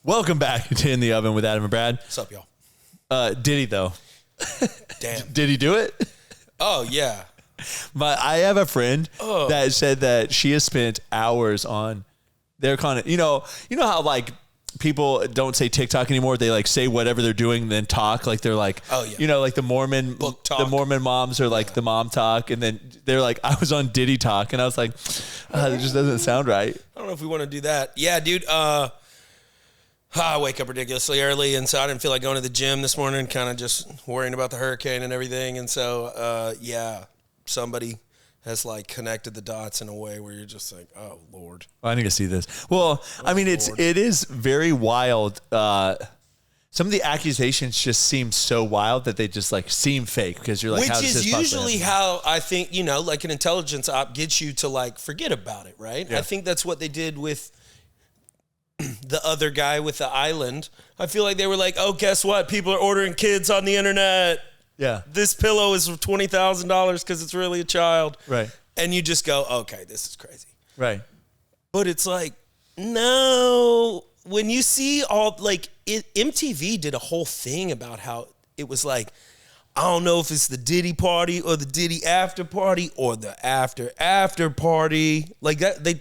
Welcome back to In the Oven with Adam and Brad. What's up, y'all? Did he though? Damn. Did he do it? Oh yeah. I have a friend that said that she has spent hours on their content. You know how like people don't say TikTok anymore. They like say whatever they're doing and then talk. Like they're like, like the Mormon book talk. The Mormon moms are like the mom talk. And then they're like, I was on Diddy Talk. And I was like, that just doesn't sound right. I don't know if we want to do that. Yeah, dude. I wake up ridiculously early, and so I didn't feel like going to the gym this morning, kind of just worrying about the hurricane and everything. And so, somebody has like connected the dots in a way where you're just like, oh, Lord. I need to see this. Well, I mean, it is very wild. Some of the accusations just seem so wild that they just like seem fake because you're like, which how does is this usually how I think, like an intelligence op gets you to like forget about it, right? Yeah. I think that's what they did with the other guy with the island. I feel like they were like, oh, guess what? People are ordering kids on the internet. Yeah. This pillow is $20,000 because it's really a child. Right. And you just go, okay, this is crazy. Right. But it's like, no. When you see MTV did a whole thing about how it was like, I don't know if it's the Diddy party or the Diddy after party or the after party. Like that,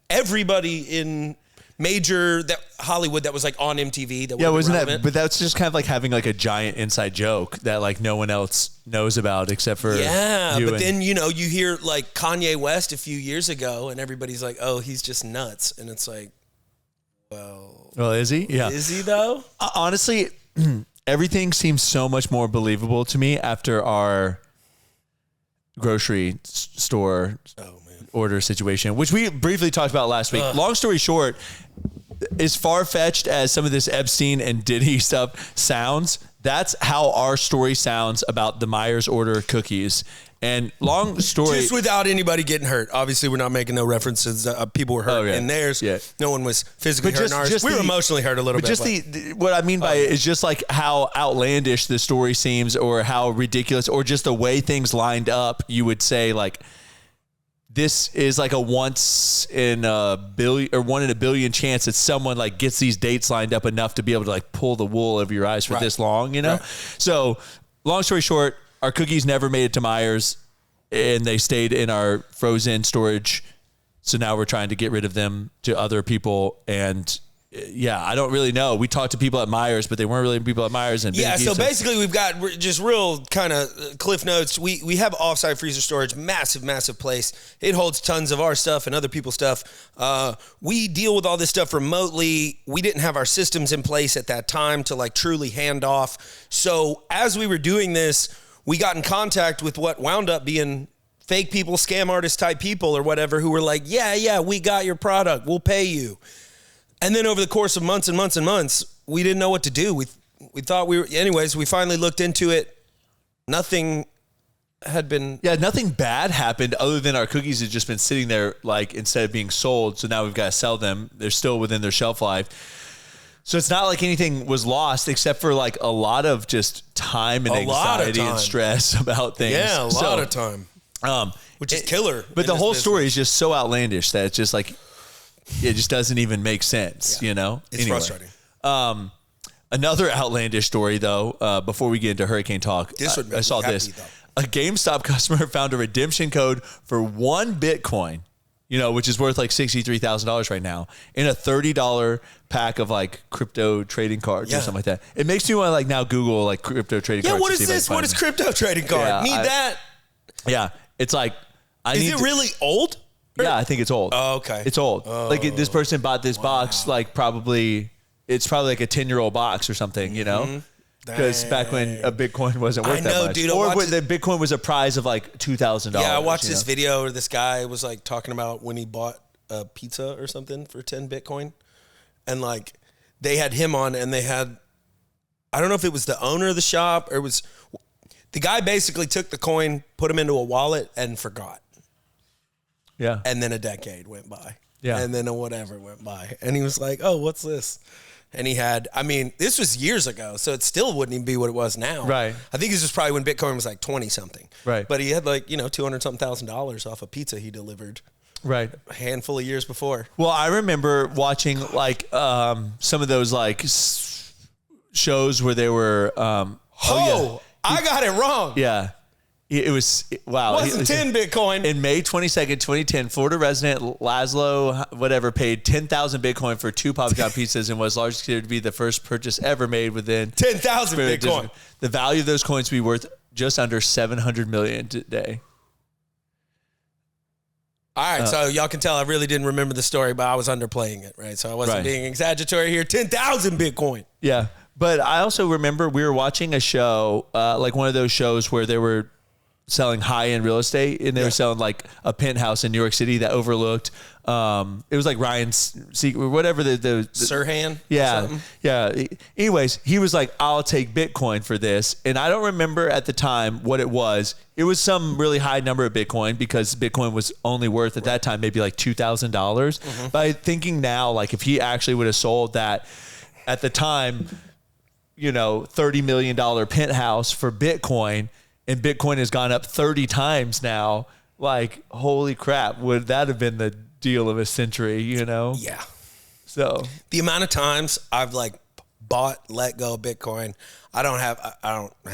everybody in major Hollywood that was like on MTV. Wasn't that? But that's just kind of like having like a giant inside joke that like no one else knows about except for then you hear like Kanye West a few years ago, and everybody's like, oh, he's just nuts, and it's like, well, is he? Yeah, is he though? Honestly, everything seems so much more believable to me after our grocery store order situation, which we briefly talked about last week. Long story short, as far-fetched as some of this Epstein and Diddy stuff sounds, that's how our story sounds about the Myers order cookies. And long story... Just without anybody getting hurt. Obviously, we're not making no references. People were hurt in theirs. Yeah. No one was physically hurt in ours. We were emotionally hurt a little bit. What I mean by it is just like how outlandish the story seems, or how ridiculous, or just the way things lined up. You would say like, this is like a once in a billion chance that someone like gets these dates lined up enough to be able to like pull the wool over your eyes for this long, Right. So long story short, our cookies never made it to Myers and they stayed in our frozen storage. So now we're trying to get rid of them to other people. And I don't really know. We talked to people at Myers, but they weren't really people at Myers. And so basically we've got just real kind of cliff notes. We have offsite freezer storage, massive place. It holds tons of our stuff and other people's stuff. We deal with all this stuff remotely. We didn't have our systems in place at that time to like truly hand off. So as we were doing this, we got in contact with what wound up being fake people, scam artist type people or whatever, who were like, yeah, we got your product. We'll pay you. And then over the course of months and months and months, we didn't know what to do. We thought we finally looked into it. Nothing had been... Yeah, nothing bad happened other than our cookies had just been sitting there, like, instead of being sold. So now we've got to sell them. They're still within their shelf life. So it's not like anything was lost except for like a lot of just time and anxiety and stress about things. Yeah, a lot of time. Which is killer. But the whole story is just so outlandish that it's just like... It just doesn't even make sense, It's frustrating. Another outlandish story, though, before we get into hurricane talk, I saw this. A GameStop customer found a redemption code for one Bitcoin, which is worth like $63,000 right now, in a $30 pack of like crypto trading cards or something like that. It makes me want to like now Google like crypto trading cards. Yeah, what is this? What is crypto trading card? Need that? Yeah, it's like... Is it really old? Yeah, I think it's old. Oh, okay. It's old. Like this person bought this box, like it's probably like a 10-year-old box or something, Because back when a Bitcoin wasn't worth that much. Dude, or when the Bitcoin was a prize of like $2,000. Yeah, I watched this video where this guy was like talking about when he bought a pizza or something for 10 Bitcoin. And like they had him on and they had, I don't know if it was the owner of the shop or it was, the guy basically took the coin, put him into a wallet and forgot. Yeah. And then a decade went by. Yeah. And then a whatever went by. And he was like, oh, what's this? And he had, this was years ago, so it still wouldn't even be what it was now. Right. I think this was probably when Bitcoin was like 20 something. Right. But he had like, $200 something thousand off a pizza he delivered. Right. A handful of years before. Well, I remember watching like some of those like shows where they were. I got it wrong. Yeah. It was, wow. It wasn't 10 Bitcoin. In May 22nd, 2010, Florida resident Laszlo, whatever, paid 10,000 Bitcoin for 2 Papa John pizzas and was largely considered to be the first purchase ever made within 10,000 Bitcoin. The value of those coins would be worth just under 700 million today. All right, so y'all can tell I really didn't remember the story, but I was underplaying it, right? So I wasn't being exaggeratory here. 10,000 Bitcoin. Yeah. But I also remember we were watching a show, like one of those shows where they were selling high-end real estate, and they were selling like a penthouse in New York City that overlooked. It was like Ryan's secret, whatever the Sirhan. Yeah. Anyways, he was like, "I'll take Bitcoin for this," and I don't remember at the time what it was. It was some really high number of Bitcoin because Bitcoin was only worth at that time maybe like $2,000. But I'm thinking now, like if he actually would have sold that at the time, $30 million penthouse for Bitcoin. And Bitcoin has gone up 30 times now. Like, holy crap. Would that have been the deal of a century, Yeah. So the amount of times I've like bought, let go of Bitcoin. I don't have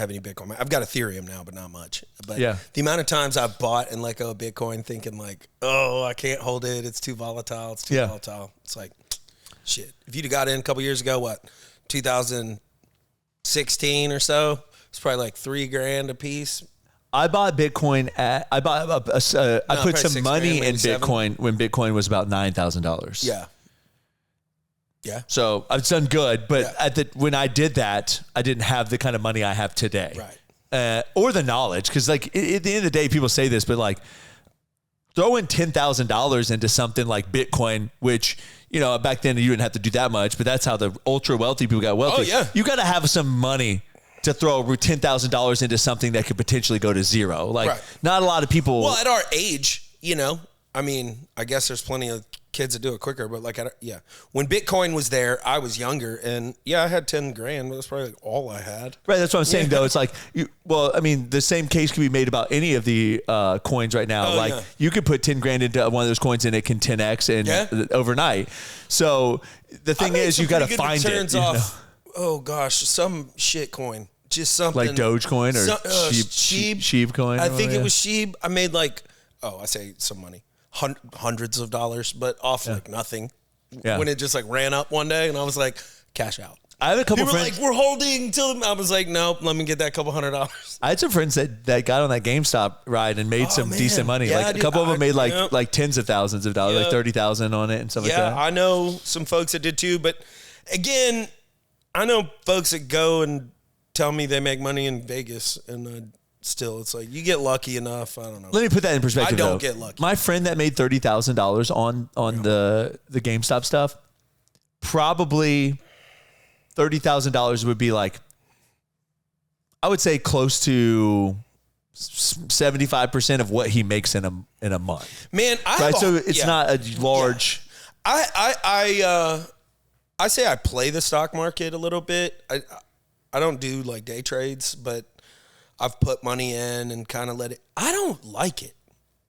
any Bitcoin. I've got Ethereum now, but not much. But the amount of times I've bought and let go of Bitcoin thinking like, oh, I can't hold it. It's too volatile. Volatile. It's like, shit. If you'd have got in a couple years ago, 2016 or so, it's probably like $3,000 a piece. I bought Bitcoin I put some money in Bitcoin when Bitcoin was about $9,000. Yeah. So I've done good, but when I did that, I didn't have the kind of money I have today. Right. Or the knowledge. Cause like at the end of the day, people say this, but like throwing $10,000 into something like Bitcoin, which, back then you didn't have to do that much, but that's how the ultra wealthy people got wealthy. Oh, yeah. You got to have some money to throw $10,000 into something that could potentially go to zero. Like not a lot of people. Well, at our age, I mean, I guess there's plenty of kids that do it quicker, but like, when Bitcoin was there, I was younger and I had 10 grand, but that's probably like all I had. Right. That's what I'm saying though. It's like, the same case can be made about any of the coins right now. You could put 10 grand into one of those coins and it can 10X and overnight. So the thing is you got to find it. Oh gosh, some shit coin. Just something like Dogecoin or Sheeb coin. I think it was Sheeb. I made like, I say some money, hundreds of dollars, but off like nothing. Yeah. When it just like ran up one day, and I was like, cash out. I have a couple friends. Like, we're holding till. I was like, nope. Let me get that couple $100. I had some friends that got on that GameStop ride and made some decent money. Yeah, like a couple of them made like tens of thousands of dollars, like 30,000 on it and stuff like that. Yeah, I know some folks that did too, but again, I know folks that go and tell me they make money in Vegas, and still, it's like you get lucky enough. I don't know. Let me put that in perspective. I don't get lucky. My friend that made $30,000 on the GameStop stuff, probably $30,000 would be like, I would say close to 75% of what he makes in a month. Man, so it's not a large. Yeah. I say I play the stock market a little bit. I don't do like day trades, but I've put money in and kind of let it. I don't like it.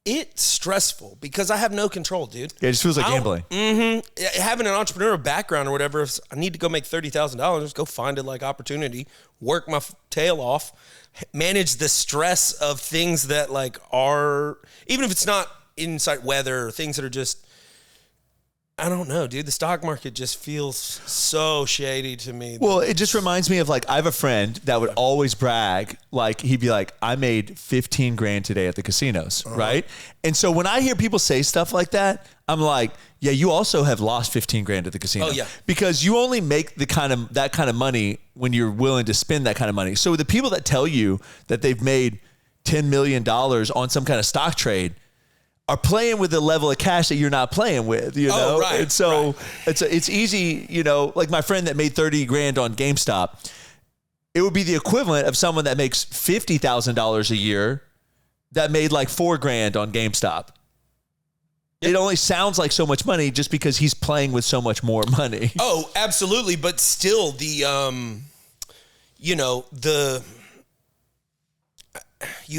It's stressful because I have no control, dude. Yeah, it just feels like gambling. Having an entrepreneurial background or whatever, if I need to go make $30,000, go find a like opportunity, work my tail off, manage the stress of things that like are, even if it's not inside weather or things that are just, I don't know, dude. The stock market just feels so shady to me. Well, it just reminds me of like, I have a friend that would always brag. Like, he'd be like, I made 15 grand today at the casinos, right? And so when I hear people say stuff like that, I'm like, yeah, you also have lost 15 grand at the casino. Oh, yeah. Because you only make that kind of money when you're willing to spend that kind of money. So the people that tell you that they've made $10 million on some kind of stock trade are playing with the level of cash that you're not playing with, you know? Oh, right. And so it's easy, like my friend that made 30 grand on GameStop, it would be the equivalent of someone that makes $50,000 a year that made like $4 grand on GameStop. Yep. It only sounds like so much money just because he's playing with so much more money. Oh, absolutely. But still you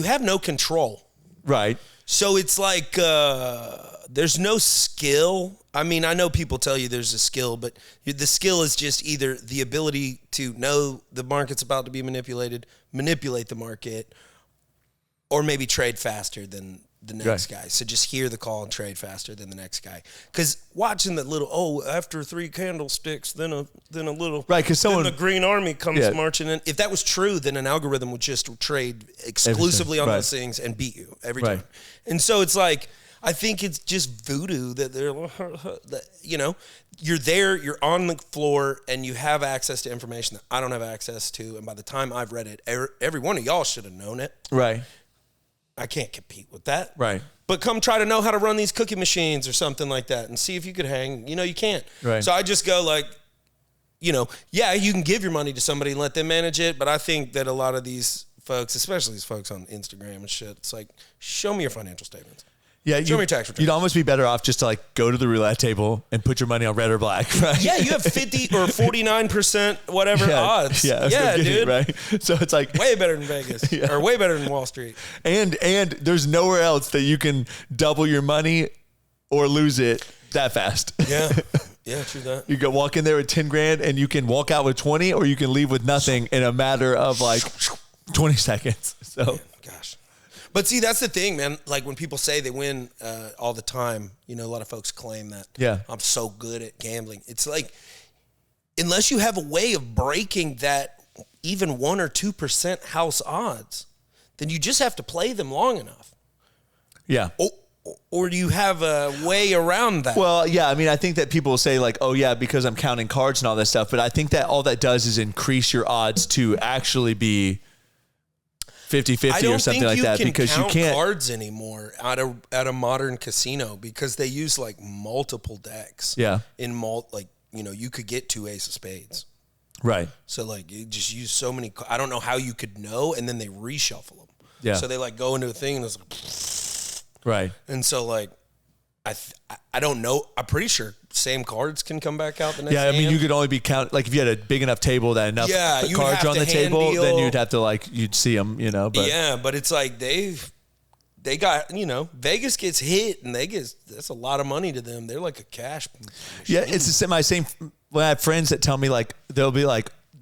have no control. Right. So it's like the there's no skill. I mean, I know people tell you there's a skill, but the skill is just either the ability to know the market's about to be manipulated, manipulate the market, or maybe trade faster than the next guy. So just hear the call and trade faster than the next guy. Because watching the little, after 3 candlesticks, then a little, right? Because then the Green Army comes marching in. If that was true, then an algorithm would just trade exclusively on those things and beat you every time. And so it's like, I think it's just voodoo that they're, you're there, you're on the floor, and you have access to information that I don't have access to. And by the time I've read it, every one of y'all should have known it. Right. I can't compete with that. Right. But come try to know how to run these cookie machines or something like that and see if you could hang. You can't. Right. So I just go like, you can give your money to somebody and let them manage it. But I think that a lot of these folks, especially these folks on Instagram and shit, it's like, show me your financial statements. Yeah, show me your tax returns. You'd almost be better off just to like go to the roulette table and put your money on red or black, right? Yeah, you have 50 or 49% whatever odds. Yeah, dude. Right. So it's like way better than Vegas or way better than Wall Street. And there's nowhere else that you can double your money or lose it that fast. Yeah. Yeah, true that. You can walk in there with 10 grand and you can walk out with 20, or you can leave with nothing in a matter of like 20 seconds. So, man, gosh. But see, that's the thing, man. Like when people say they win all the time, a lot of folks claim that I'm so good at gambling. It's like, unless you have a way of breaking that even 1 or 2% house odds, then you just have to play them long enough. Yeah. Or do you have a way around that? Well, yeah. I mean, I think that people say like, oh yeah, because I'm counting cards and all that stuff. But I think that all that does is increase your odds to actually be 50-50 or something like that, because you can't cards anymore at a modern casino, because they use like multiple decks. Yeah. You could get 2 ace of spades. Right. So like you just use so many. I don't know how you could know, and then they reshuffle them. Yeah. So they like go into a thing and it's like, right. And so like I don't know. I'm pretty sure same cards can come back out the next. Yeah, I mean, hand. you could only be like if you had a big enough table that enough cards are on the table, then you'd have to you'd see them, But but it's like they got, Vegas gets hit and that's a lot of money to them. They're like a cash machine. Yeah, it's the same. When I have friends that tell me like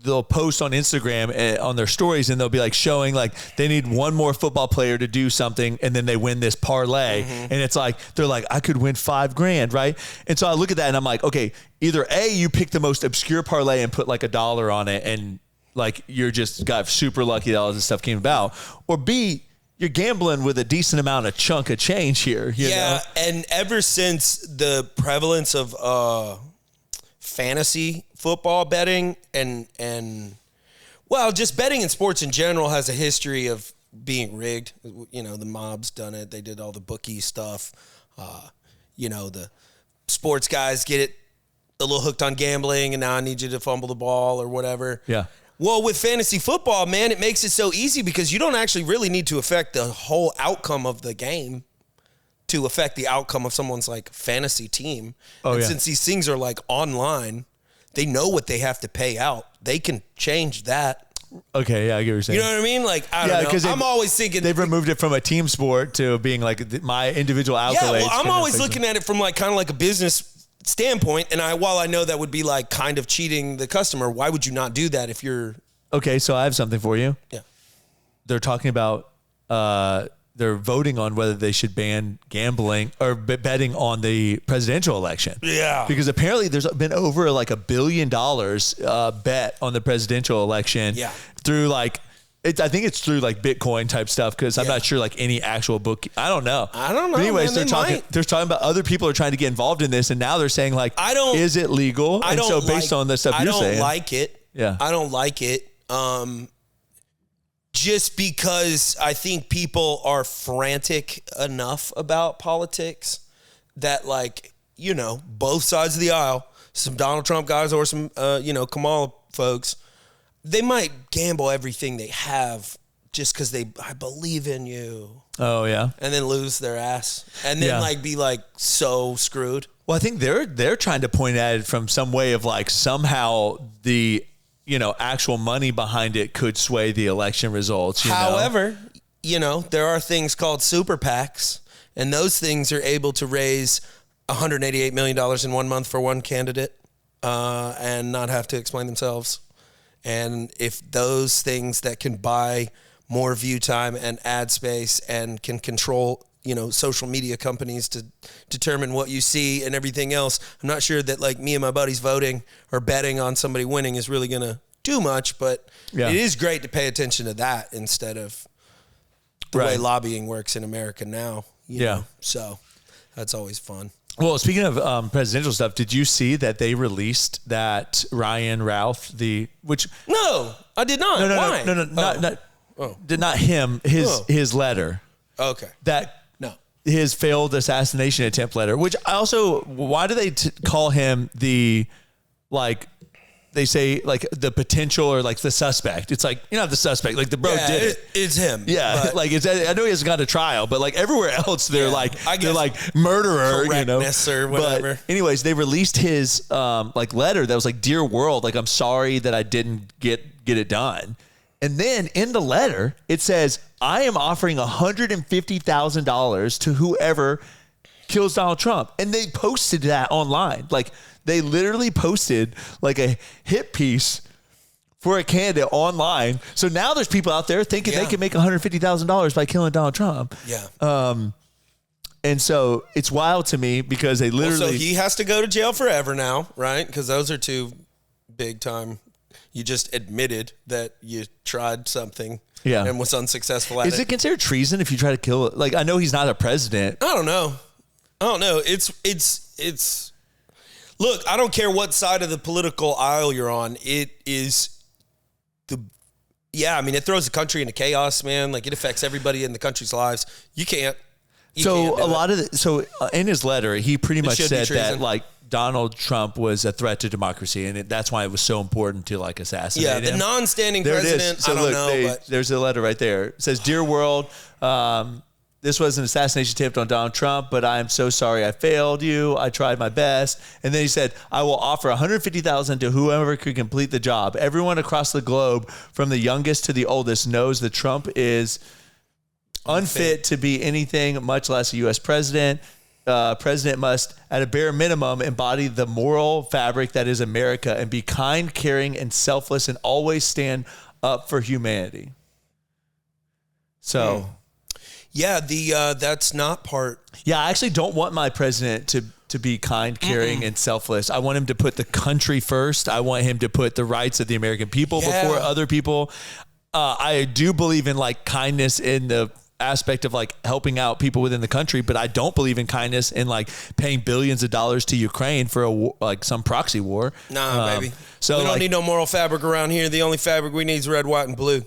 they'll post on Instagram on their stories, and they'll be like showing like they need one more football player to do something, and then they win this parlay. And it's like, they're like, I could win $5,000, right? And so I look at that and I'm like, okay, either A, you pick the most obscure parlay and put like $1 on it, and like you're just got super lucky that all this stuff came about, or B, you're gambling with a decent amount of chunk of change here. You know? And ever since the prevalence of fantasy football betting and just betting in sports in general has a history of being rigged. The mob's done it. They did all the bookie stuff. The sports guys get it a little hooked on gambling, and now I need you to fumble the ball or whatever. Yeah. Well, with fantasy football, man, it makes it so easy because you don't actually really need to affect the whole outcome of the game to affect the outcome of someone's like fantasy team. And since these things are like online, they know what they have to pay out. They can change that. Okay, yeah, I get what you're saying. You know what I mean? Like, I don't know. I'm always thinking they've removed it from a team sport to being like my individual accolades. Yeah, well, I'm always looking at it from like kind of like a business standpoint. And while I know that would be like kind of cheating the customer, why would you not do that if you're... Okay, so I have something for you. Yeah. They're talking about... they're voting on whether they should ban gambling or betting on the presidential election. Yeah. Because apparently there's been over like $1 billion bet on the presidential election. Yeah. Through like, I think it's through like Bitcoin type stuff, because I'm not sure like any actual book. I don't know. But anyways, man, they're talking about other people are trying to get involved in this, and now they're saying like, is it legal? And so based on the stuff you're saying. I don't like it. Yeah. I don't like it. Just because I think people are frantic enough about politics that, like, both sides of the aisle, some Donald Trump guys or some, Kamala folks, they might gamble everything they have just because I believe in you. Oh, yeah. And then lose their ass. And then, be, so screwed. Well, I think they're trying to point at it from some way of, like, somehow the... actual money behind it could sway the election results. However, there are things called super PACs, And those things are able to raise $188 million in 1 month for one candidate and not have to explain themselves. And if those things that can buy more view time and ad space and can control, social media companies to determine what you see and everything else, I'm not sure that like me and my buddies voting or betting on somebody winning is really going to do much, but it is great to pay attention to that instead of the way lobbying works in America now. You know? So that's always fun. Well, speaking of presidential stuff, did you see that they released that Ryan Ralph, which... No, I did not. Why? No, not him, his letter. Okay. His failed assassination attempt letter, which I also, why do they call him they say like the potential or like the suspect? It's like, you're not the suspect, like the bro did it. It's him. Yeah. Like I know he hasn't gone to trial, but like everywhere else they're they're like murderer, correctness or whatever. But anyways, they released his letter that was like, "Dear world, like I'm sorry that I didn't get it done." And then in the letter, it says, "I am offering $150,000 to whoever kills Donald Trump." And they posted that online. Like they literally posted like a hit piece for a candidate online. So now there's people out there thinking they can make $150,000 by killing Donald Trump. Yeah. And so it's wild to me because they literally... So he has to go to jail forever now, right? Because those are two big time... You just admitted that you tried something and was unsuccessful at it. Is it considered treason if you try to kill it? Like, I know he's not a president. I don't know. It's look, I don't care what side of the political aisle you're on. It is it throws the country into chaos, man. Like it affects everybody in the country's lives. You can't in his letter, he pretty much said that like Donald Trump was a threat to democracy, and that's why it was so important to like assassinate him. Yeah, the non-standing president. So there's a letter right there. It says, "Dear world, this was an assassination attempt on Donald Trump, but I am so sorry I failed you. I tried my best." And then he said, "I will offer $150,000 to whoever could complete the job. Everyone across the globe, from the youngest to the oldest, knows that Trump is unfit to be anything, much less a U.S. president. President must, at a bare minimum, embody the moral fabric that is America and be kind, caring, and selfless, and always stand up for humanity." So, that's not part. Yeah, I actually don't want my president to be kind, caring, and selfless. I want him to put the country first. I want him to put the rights of the American people before other people. I do believe in like kindness in the aspect of like helping out people within the country, but I don't believe in kindness in like paying billions of dollars to Ukraine for some proxy war. Nah, baby. So we don't need no moral fabric around here. The only fabric we need is red, white, and blue.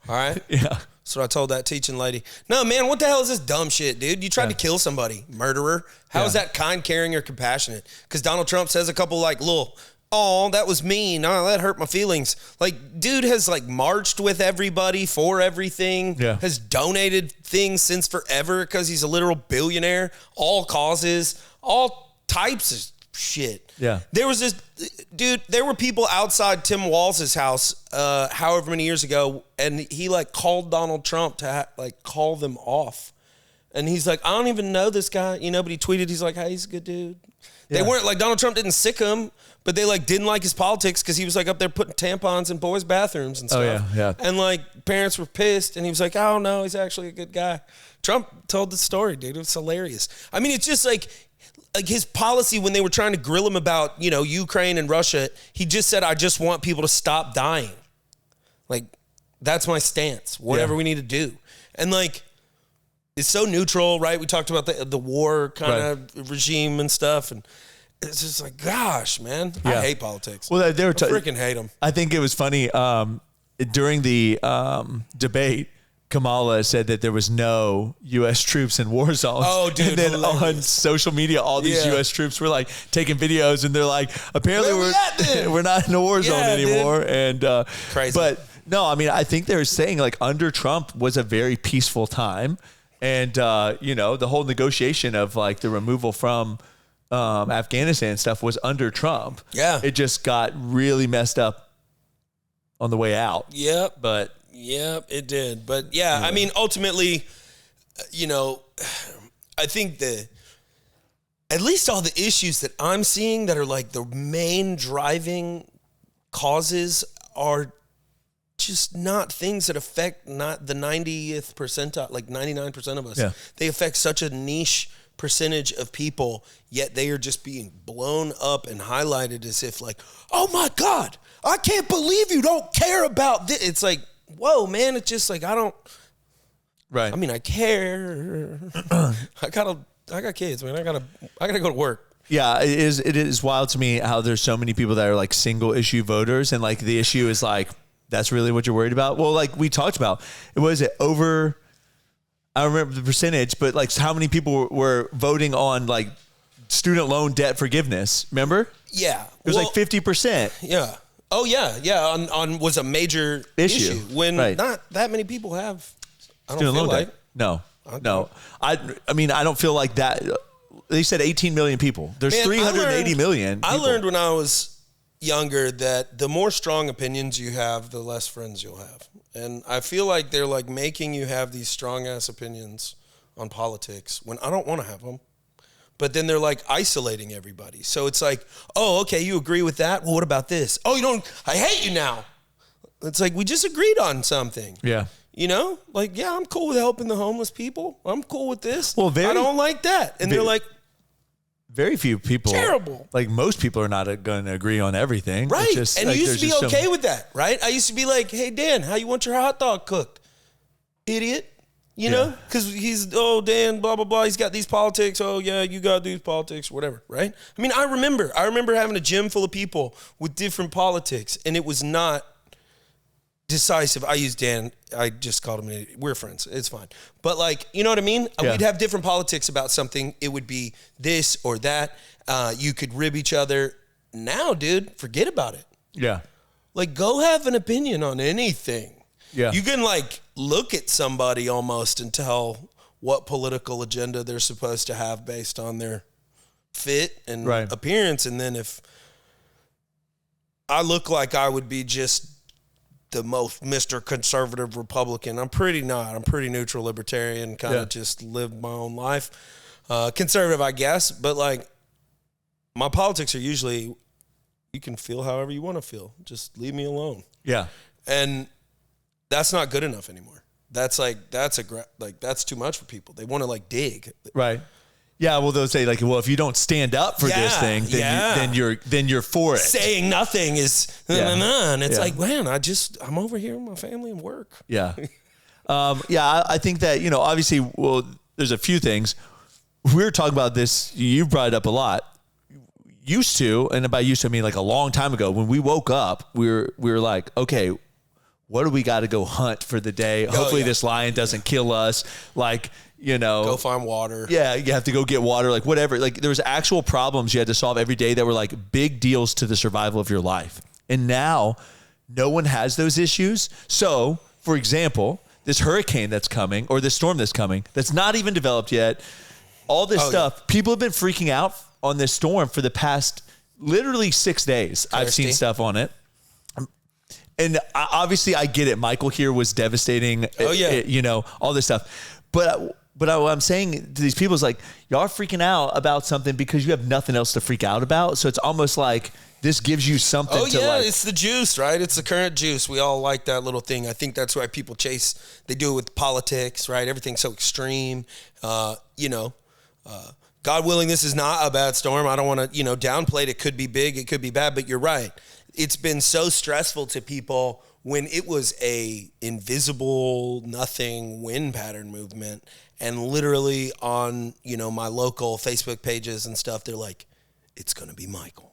All right? Yeah. That's what I told that teaching lady. No, man, what the hell is this dumb shit, dude? You tried to kill somebody, murderer. How is that kind, caring, or compassionate? Because Donald Trump says a couple like little... "Oh, that was mean. Oh, that hurt my feelings." Like, dude has like marched with everybody for everything. Yeah. Has donated things since forever because he's a literal billionaire. All causes, all types of shit. Yeah. There was this dude. There were people outside Tim Walz's house, however many years ago, and he like called Donald Trump to call them off. And he's like, "I don't even know this guy," but he tweeted, he's like, "Hey, he's a good dude." They weren't like Donald Trump didn't sick him, but they like didn't like his politics because he was like up there putting tampons in boys' bathrooms and stuff. Oh yeah. And like parents were pissed, and he was like, "Oh no, he's actually a good guy." Trump told the story, dude. It was hilarious. I mean, it's just like his policy when they were trying to grill him about Ukraine and Russia. He just said, "I just want people to stop dying." Like that's my stance. Whatever we need to do, and like. It's so neutral, right? We talked about the war kind of regime and stuff, and it's just like, gosh, man, I hate politics. Well, they were freaking hate them. I think it was funny during the debate. Kamala said that there was no U.S. troops in war zones. Oh, dude! And then on social media, all these U.S. troops were like taking videos, and they're like, apparently we're not in a war zone anymore. Dude. And crazy, but no, I mean, I think they're saying like under Trump was a very peaceful time. And, the whole negotiation of like the removal from Afghanistan and stuff was under Trump. Yeah. It just got really messed up on the way out. Yep. But it did. But yeah, I mean, ultimately, I think at least all the issues that I'm seeing that are like the main driving causes are just not things that affect not the 90th percentile, like 99% of us. Yeah. They affect such a niche percentage of people, yet they are just being blown up and highlighted as if like, oh my God, I can't believe you don't care about this. It's like, whoa, man, it's just like, I don't. Right. I mean, I care. I got kids, man. I gotta go to work. Yeah, it is wild to me how there's so many people that are like single issue voters, and like the issue is like, that's really what you're worried about. Well, like we talked about, I don't remember the percentage, but like how many people were voting on like student loan debt forgiveness? Remember? Yeah, it was like 50%. Yeah. Oh yeah. On was a major issue when not that many people have. I don't student feel loan like debt. No. I mean, I don't feel like that. They said 18 million people. There's 380 million people. I learned when I was younger that the more strong opinions you have, the less friends you'll have. And I feel like they're like making you have these strong ass opinions on politics when I don't want to have them. But then they're like isolating everybody. So it's like, oh, okay, you agree with that? Well, what about this? Oh, you don't, I hate you now. It's like, we just agreed on something. Yeah. You know, like, yeah, I'm cool with helping the homeless people. I'm cool with this. Well, I don't like that. And they're like, very few people. Terrible. Like most people are not going to agree on everything. Right. Just, and like, you used to be okay with that, right? I used to be like, hey, Dan, how you want your hot dog cooked? Idiot. You know? Because Dan, blah, blah, blah. He's got these politics. Oh, yeah, you got these politics, whatever, right? I mean, I remember having a gym full of people with different politics, and it was not decisive. I use Dan. I just called him an idiot. We're friends. It's fine. But like, you know what I mean? Yeah. We'd have different politics about something. It would be this or that. You could rib each other. Now, dude, forget about it. Yeah. Like, go have an opinion on anything. Yeah. You can like look at somebody almost and tell what political agenda they're supposed to have based on their fit and appearance. And then if I look like I would be just the most Mr. Conservative Republican. I'm pretty not. I'm pretty neutral libertarian, kind of just live my own life. Conservative, I guess, but like my politics are usually, you can feel however you want to feel. Just leave me alone. Yeah. And that's not good enough anymore. That's that's too much for people. They want to like dig. Right. Yeah, well, they'll say like, well, if you don't stand up for this thing, then you're for it. Saying nothing is, and it's like, man, I'm over here with my family and work. Yeah, I think that obviously, well, there's a few things. We were talking about this. You brought it up a lot. Used to, and by used to I mean like a long time ago, when we woke up, we were like, okay, what do we got to go hunt for the day? Hopefully this lion doesn't kill us. Like. Go find water. Yeah, you have to go get water, like whatever. Like there was actual problems you had to solve every day that were like big deals to the survival of your life. And now no one has those issues. So, for example, this hurricane that's coming or this storm that's coming, that's not even developed yet, all this stuff, people have been freaking out on this storm for the past literally 6 days. I've seen stuff on it. And obviously I get it. Michael here was devastating. All this stuff. But what I'm saying to these people is like, y'all are freaking out about something because you have nothing else to freak out about. So it's almost like this gives you something to like. It's the juice, right? It's the current juice. We all like that little thing. I think that's why people they do it with politics, right? Everything's so extreme. God willing, this is not a bad storm. I don't want to, downplay it. It could be big. It could be bad, but you're right. It's been so stressful to people when it was a invisible, nothing wind pattern movement. And literally on, my local Facebook pages and stuff, they're like, it's going to be Michael.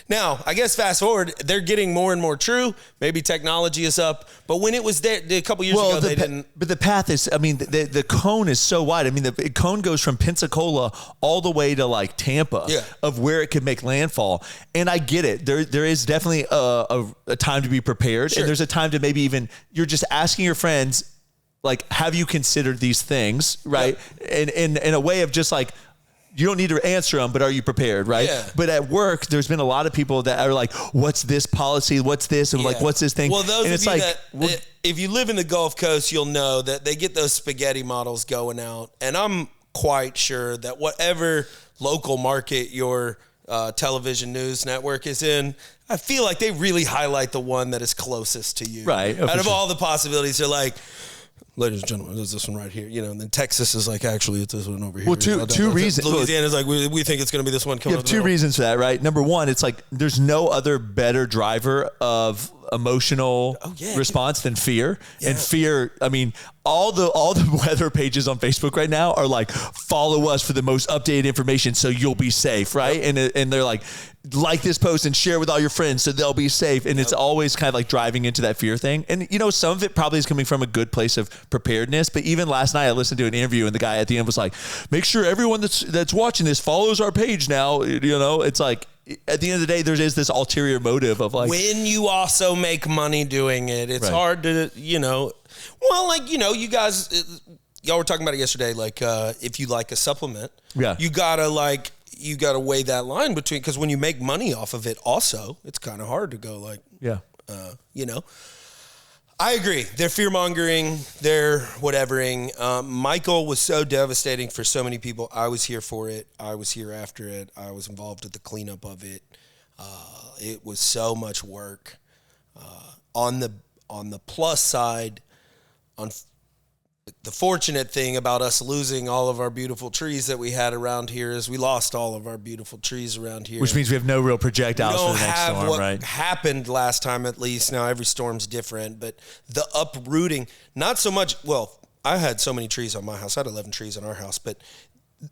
Now, I guess fast forward, they're getting more and more true. Maybe technology is up. But when it was there a couple years ago, they didn't. But the path is, I mean, the cone is so wide. I mean, the cone goes from Pensacola all the way to like Tampa of where it could make landfall. And I get it. There is definitely a time to be prepared. Sure. And there's a time to maybe even, you're just asking your friends, like, have you considered these things, right? Yep. And in a way of just like, you don't need to answer them, but are you prepared, right? Yeah. But at work, there's been a lot of people that are like, what's this policy? What's this? And like, what's this thing? Well, those of you that, if you live in the Gulf Coast, you'll know that they get those spaghetti models going out. And I'm quite sure that whatever local market your television news network is in, I feel like they really highlight the one that is closest to you. Right. Out of all the possibilities, they're like, ladies and gentlemen, there's this one right here. You know, and then Texas is like, actually, it's this one over here. Well, two reasons. Louisiana's like, we think it's going to be this one coming You have two reasons for that, right? Number one, it's like there's no other better driver of emotional response than fear. Yeah. And fear, I mean, all the weather pages on Facebook right now are like, follow us for the most updated information so you'll be safe, right? Yep. And they're like this post and share with all your friends so they'll be safe. And it's always kind of like driving into that fear thing. And, you know, some of it probably is coming from a good place of preparedness. But even last night I listened to an interview and the guy at the end was like, make sure everyone that's watching this follows our page now. You know, it's like, at the end of the day, there is this ulterior motive of like, when you also make money doing it, it's hard to, you know, well, like, you know, you guys, y'all were talking about it yesterday. Like, if you like a supplement, you gotta weigh that line between, because when you make money off of it, also, it's kind of hard to go like, you know. I agree. They're fear-mongering. They're whatevering. Michael was so devastating for so many people. I was here for it. I was here after it. I was involved with the cleanup of it. It was so much work. On the plus side, the fortunate thing about us losing all of our beautiful trees that we had around here is we lost all of our beautiful trees around here. Which means we have no real projectiles for the next storm, what right? Happened last time, at least. Now every storm's different, but the uprooting, not so much. Well, I had so many trees on my house. I had 11 trees on our house, but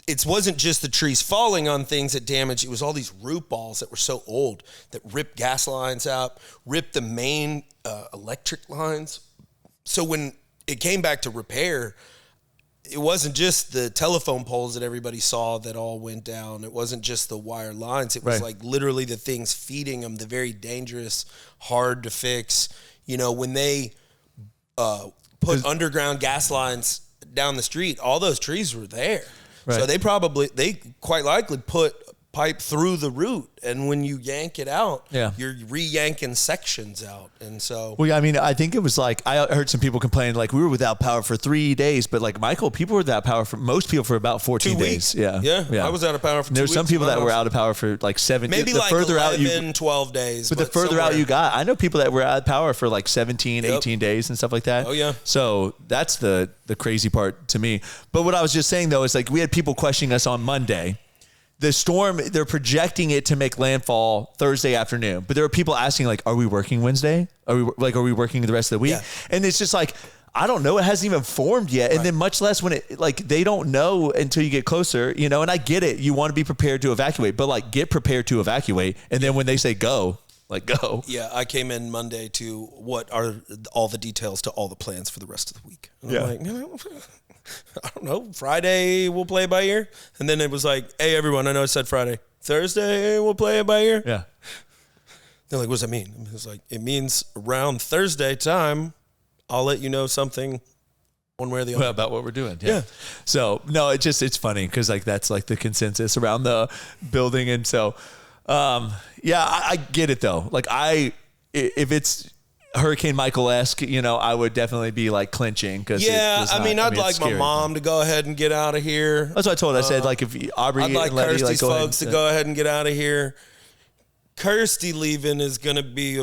it wasn't just the trees falling on things that damaged. It was all these root balls that were so old that ripped gas lines out, ripped the main electric lines. So when it came back to repair, it wasn't just the telephone poles that everybody saw that all went down. It wasn't just the wire lines. It was like literally the things feeding them, the very dangerous, hard to fix. You know, when they put underground gas lines down the street, all those trees were there. Right. So they quite likely put pipe through the root, and when you yank it out, you're re-yanking sections out. And so, well, I mean, I think it was like, I heard some people complain, like, we were without power for 3 days, but like, Michael, people were without power for most people for about 14 2 days. weeks. Yeah. I was out of power for 2 weeks. There's some people that were out of power for like 7, maybe the like further 11, 12 days. But the further out you got, I know people that were out of power for like 17, 18 days and stuff like that. Oh yeah. So that's the crazy part to me. But what I was just saying though, is like, we had people questioning us on Monday. The storm, they're projecting it to make landfall Thursday afternoon. But there are people asking, like, are we working Wednesday? Are we working the rest of the week? Yeah. And it's just like, I don't know. It hasn't even formed yet. And then much less when it, like, they don't know until you get closer, you know, and I get it. You want to be prepared to evacuate, but like, get prepared to evacuate. And then when they say go, like, go. Yeah. I came in Monday to what are all the details to all the plans for the rest of the week. And I'm like, I don't know. Friday we'll play it by ear, and then it was like, "Hey, everyone! I know I said Friday. Thursday we'll play it by ear." Yeah. They're like, "What does that mean?" It was like, "It means around Thursday time, I'll let you know something, one way or the other about what we're doing." Yeah. So no, it's funny because like that's like the consensus around the building, and so I get it though. Like if it's Hurricane Michael-esque, you know, I would definitely be like clinching because I'd like my mom to go ahead and get out of here. That's what I told her. I said, like, if Aubrey I'd like and Letty, Kirsty's folks to go ahead and get out of here. Kirsty leaving is gonna be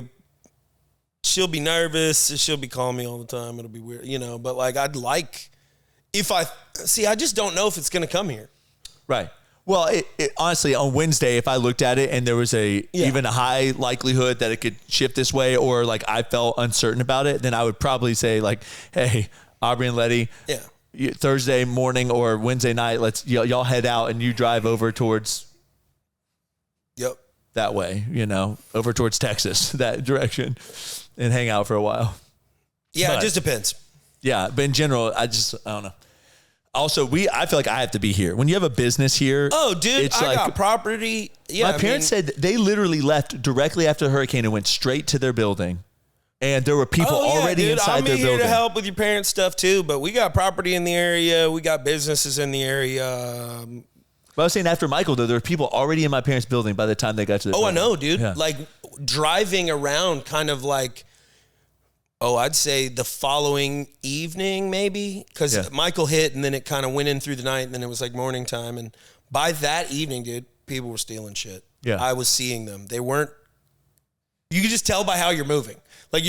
she'll be nervous. She'll be calling me all the time. It'll be weird, you know. But like, I just don't know if it's gonna come here. Right. Well, it honestly, on Wednesday, if I looked at it and there was even a high likelihood that it could shift this way, or like I felt uncertain about it, then I would probably say like, hey, Aubrey and Letty, Thursday morning or Wednesday night, let's y'all head out and you drive over towards that way, you know, over towards Texas, that direction, and hang out for a while. Yeah, it just depends. Yeah, but in general, I don't know. Also, I feel like I have to be here. When you have a business here. Oh, dude, I got property. Yeah, my parents said they literally left directly after the hurricane and went straight to their building. And there were people already inside their building. I'm here to help with your parents' stuff too, but we got property in the area. We got businesses in the area. But I was saying after Michael, though, there were people already in my parents' building by the time they got to the building. I know, dude. Yeah. Like driving around kind of like Oh, I'd say the following evening, maybe, because Michael hit, and then it kind of went in through the night, and then it was like morning time. And by that evening, dude, people were stealing shit. Yeah, I was seeing them. They weren't. You could just tell by how you're moving. Like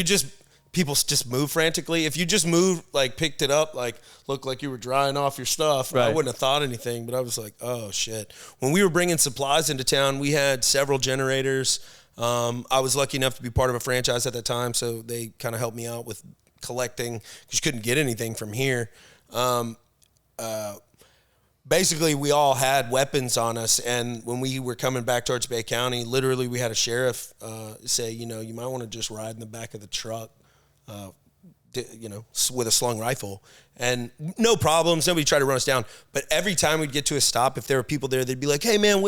people just move frantically. If you just moved, like picked it up, like looked like you were drying off your stuff, I wouldn't have thought anything. But I was like, oh shit. When we were bringing supplies into town, we had several generators. I was lucky enough to be part of a franchise at that time, so they kind of helped me out with collecting because you couldn't get anything from here. Basically, we all had weapons on us, and when we were coming back towards Bay County, literally we had a sheriff say, you might want to just ride in the back of the truck, with a slung rifle. And no problems. Nobody tried to run us down. But every time we'd get to a stop, if there were people there, they'd be like, "Hey man,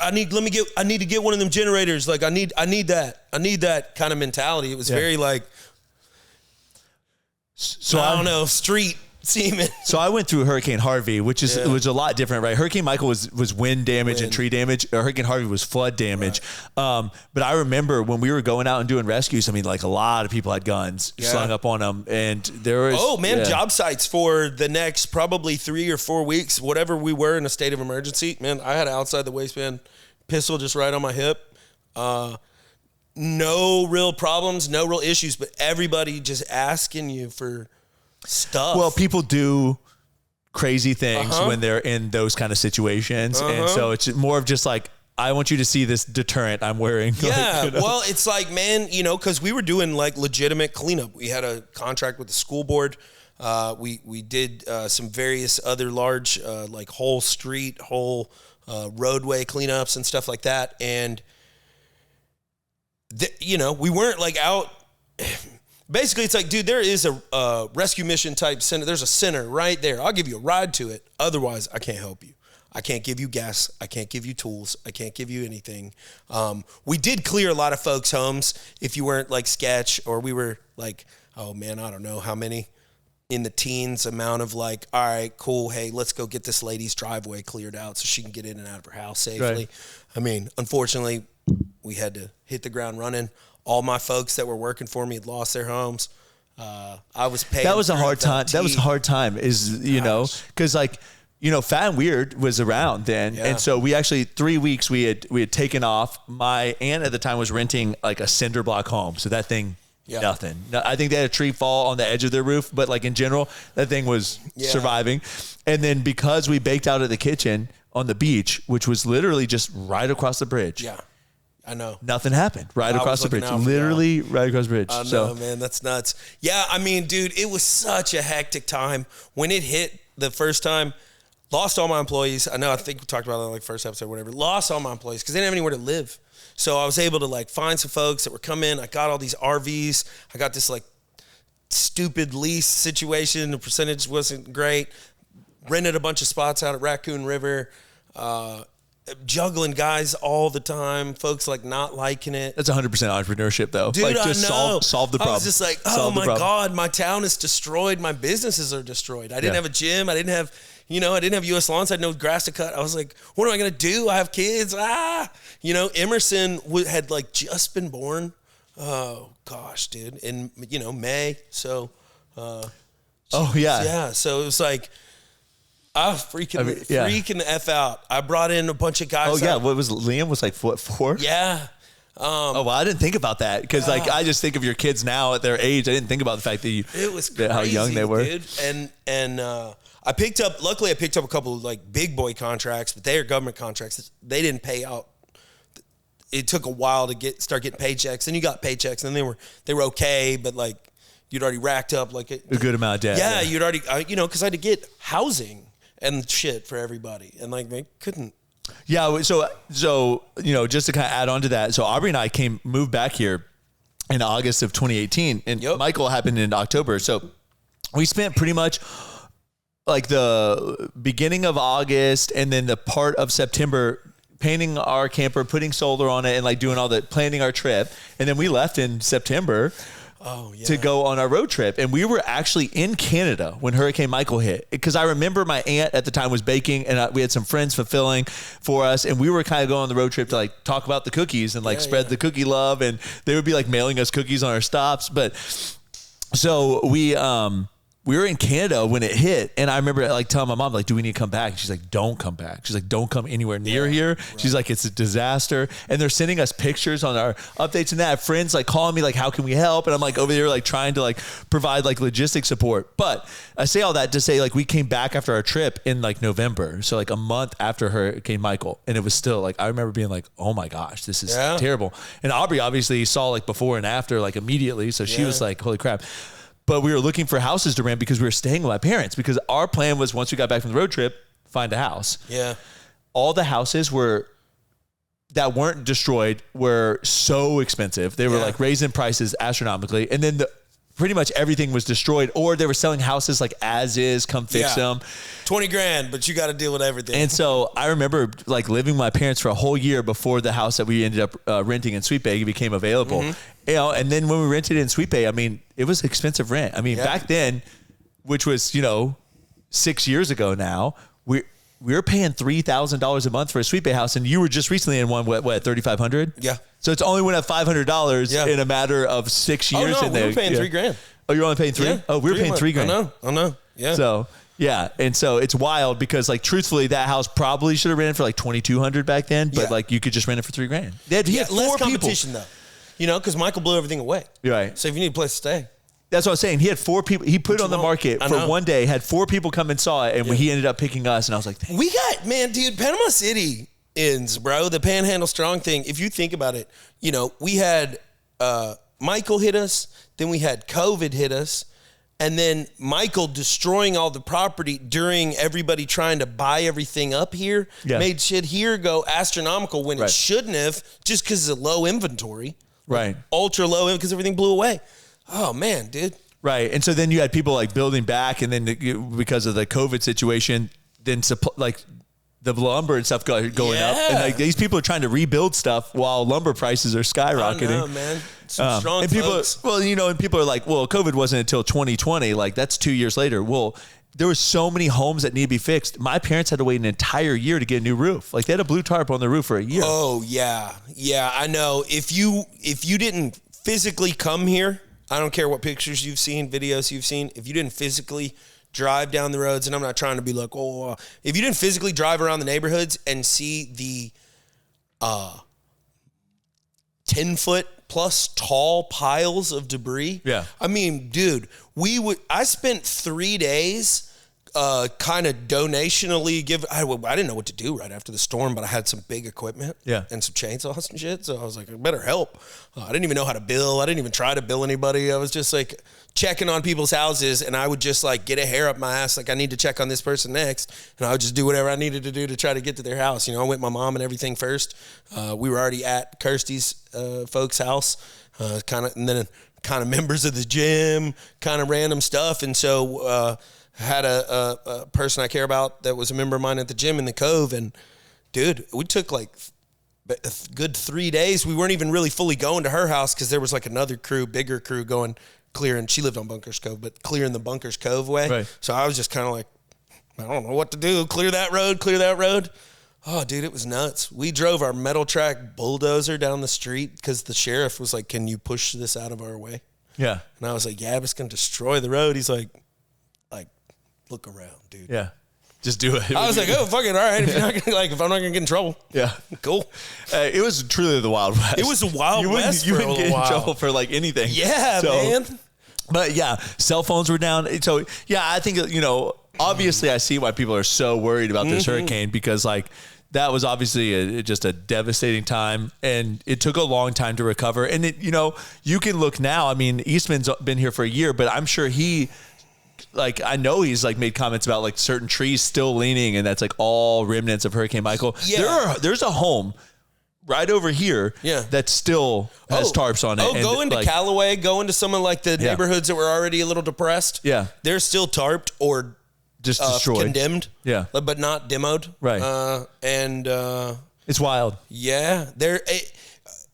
I need to get one of them generators. Like I need that kind of mentality." It was very like, so I don't know, street semen. So I went through Hurricane Harvey, which was a lot different, right? Hurricane Michael was wind damage and tree damage. Hurricane Harvey was flood damage. Right. But I remember when we were going out and doing rescues, I mean, like a lot of people had guns slung up on them, and there was job sites for the next probably 3 or 4 weeks, whatever we were in a state of emergency. Man, I had an outside the waistband pistol just right on my hip. No real problems, no real issues, but everybody just asking you for stuff. Well, people do crazy things when they're in those kind of situations. And so it's more of just like, I want you to see this deterrent I'm wearing. Yeah. Like, well, it's like, man, because we were doing like legitimate cleanup. We had a contract with the school board. We did some various other large, like whole street, whole roadway cleanups and stuff like that. And, we weren't like out. Basically, it's like, dude, there is a rescue mission type center. There's a center right there. I'll give you a ride to it. Otherwise, I can't help you. I can't give you gas. I can't give you tools. I can't give you anything. We did clear a lot of folks' homes if you weren't like sketch, or we were like, oh man, I don't know how many in the teens amount of like, all right, cool. Hey, let's go get this lady's driveway cleared out so she can get in and out of her house safely. Right. I mean, unfortunately, we had to hit the ground running. All my folks that were working for me had lost their homes. I was paying. That was a hard time. That was a hard time, because like, Fat and Weird was around then. Yeah. And so we actually, 3 weeks we had taken off. My aunt at the time was renting like a cinder block home. So that thing, nothing. I think they had a tree fall on the edge of their roof, but like in general, that thing was surviving. And then because we baked out of the kitchen on the beach, which was literally just right across the bridge. Yeah. I know. Nothing happened right across the bridge. Literally right across the bridge. I know, man. That's nuts. Yeah, I mean, dude, it was such a hectic time. When it hit the first time, lost all my employees. I think we talked about that like first episode or whatever. Lost all my employees because they didn't have anywhere to live. So I was able to like find some folks that were coming. I got all these RVs. I got this like stupid lease situation. The percentage wasn't great. Rented a bunch of spots out at Raccoon River. Juggling guys all the time, folks like not liking it. That's 100% entrepreneurship though. Dude, like just I know. Solve the problem. I was just like, oh my God, my town is destroyed. My businesses are destroyed. I didn't have a gym. I didn't have, I didn't have US Lawns. I had no grass to cut. I was like, what am I going to do? I have kids. Emerson had like just been born. Oh gosh, dude. In, May. So, yeah. So it was like, I was freaking the F out. I brought in a bunch of guys. Oh, yeah. What was Liam? Was like, what, 4? Yeah. I didn't think about that because, like, I just think of your kids now at their age. I didn't think about the fact that it was crazy, how young they were. Dude. And I picked up a couple of, like, big boy contracts, but they are government contracts. They didn't pay out. It took a while to start getting paychecks. Then you got paychecks, and they were okay, but, like, you'd already racked up, like, a good amount of debt. Yeah, you'd already, because I had to get housing and shit for everybody. And like, they couldn't. Yeah. So, just to kind of add on to that. So Aubrey and I moved back here in August of 2018 and Michael happened in October. So we spent pretty much like the beginning of August and then the part of September painting our camper, putting solar on it and like doing all the planning our trip. And then we left in September. To go on our road trip. And we were actually in Canada when Hurricane Michael hit. Because I remember my aunt at the time was baking and we had some friends fulfilling for us. And we were kind of going on the road trip to like talk about the cookies and like spread the cookie love. And they would be like mailing us cookies on our stops. But So we were in Canada when it hit, and I remember like telling my mom, like, do we need to come back? And she's like, don't come back. She's like, don't come anywhere near here. Right. She's like, it's a disaster. And they're sending us pictures on our updates and that. Friends like calling me like, how can we help? And I'm like over there like trying to like provide like logistic support. But I say all that to say like we came back after our trip in like November. So like a month after Hurricane Michael. And it was still like, I remember being like, oh my gosh, this is terrible. And Aubrey obviously saw like before and after like immediately. So she was like, holy crap. But we were looking for houses to rent because we were staying with my parents, because our plan was once we got back from the road trip, find a house. Yeah. All the houses that weren't destroyed were so expensive. They were like raising prices astronomically. And then pretty much everything was destroyed, or they were selling houses like as is, come fix them. $20,000, but you got to deal with everything. And so I remember like living with my parents for a whole year before the house that we ended up renting in Sweet Bay became available. You know, and then when we rented in Sweet Bay, I mean, it was expensive rent. I mean, back then, which was, 6 years ago now, we were paying $3,000 a month for a Sweet Bay house, and you were just recently in one, what, $3,500? Yeah. So it's only went up $500 in a matter of 6 years. Oh, no, we were paying $3,000. Oh, you're only paying $3,000? Yeah, oh, we were paying $3,000. I know. Yeah. So, yeah. And so it's wild because, like, truthfully, that house probably should have rented for like $2,200 back then, but like you could just rent it for $3,000. He had less competition though. Because Michael blew everything away. Right. So if you need a place to stay. That's what I was saying. He had 4 people. He put it on the market for one day, had 4 people come and saw it, and he ended up picking us. And I was like, we got, man, dude, Panama City ends, bro. The Panhandle Strong thing. If you think about it, we had Michael hit us, then we had COVID hit us, and then Michael destroying all the property during everybody trying to buy everything up here made shit here go astronomical when it shouldn't have, just because of low inventory. Right. Ultra low because everything blew away. Oh, man, dude. Right. And so then you had people like building back, and then because of the COVID situation, then like the lumber and stuff going up. And like these people are trying to rebuild stuff while lumber prices are skyrocketing. I know, man. Some strong and people, folks. And people are like, well, COVID wasn't until 2020. Like, that's 2 years later. Well, there were so many homes that need to be fixed. My parents had to wait an entire year to get a new roof. Like, they had a blue tarp on the roof for a year. Oh, yeah. Yeah, I know. If you didn't physically come here, I don't care what pictures you've seen, videos you've seen. If you didn't physically drive down the roads, and I'm not trying to be like, if you didn't physically drive around the neighborhoods and see the 10-foot plus tall piles of debris. Yeah. I mean, dude, I spent 3 days kind of donationally I didn't know what to do right after the storm, but I had some big equipment and some chainsaws and shit. So I was like, I better help. I didn't even know how to bill. I didn't even try to bill anybody. I was just like checking on people's houses, and I would just like get a hair up my ass. Like, I need to check on this person next. And I would just do whatever I needed to do to try to get to their house. I went with my mom and everything first. We were already at Kirsty's folks' house, and then kind of members of the gym, kind of random stuff. And so, had a person I care about that was a member of mine at the gym in the Cove, and dude, we took like a good 3 days. We weren't even really fully going to her house because there was like another bigger crew going clearing. She lived on Bunkers Cove, but clearing the Bunkers Cove way. Right. So I was just kind of like, I don't know what to do. Clear that road. Oh, dude, it was nuts. We drove our metal track bulldozer down the street because the sheriff was like, "Can you push this out of our way?" Yeah. And I was like, "Yeah, but it's gonna destroy the road." He's like, look around, dude. Yeah. Just do it. I was like, oh, fuck it. All right. If I'm not going to get in trouble. Yeah. Cool. It was truly the Wild West. It was the Wild West. You wouldn't get in trouble for like anything. Yeah, man. But yeah, cell phones were down. So yeah, I think, obviously I see why people are so worried about this hurricane, because like that was obviously just a devastating time, and it took a long time to recover. And you can look now. I mean, Eastman's been here for a year, but I'm sure I know he's like made comments about like certain trees still leaning, and that's like all remnants of Hurricane Michael. Yeah. There's a home right over here that still has tarps on it. Oh, go into Callaway, go into some of like the neighborhoods that were already a little depressed. Yeah. They're still tarped or just destroyed. Condemned. Yeah. But not demoed. Right. It's wild. Yeah.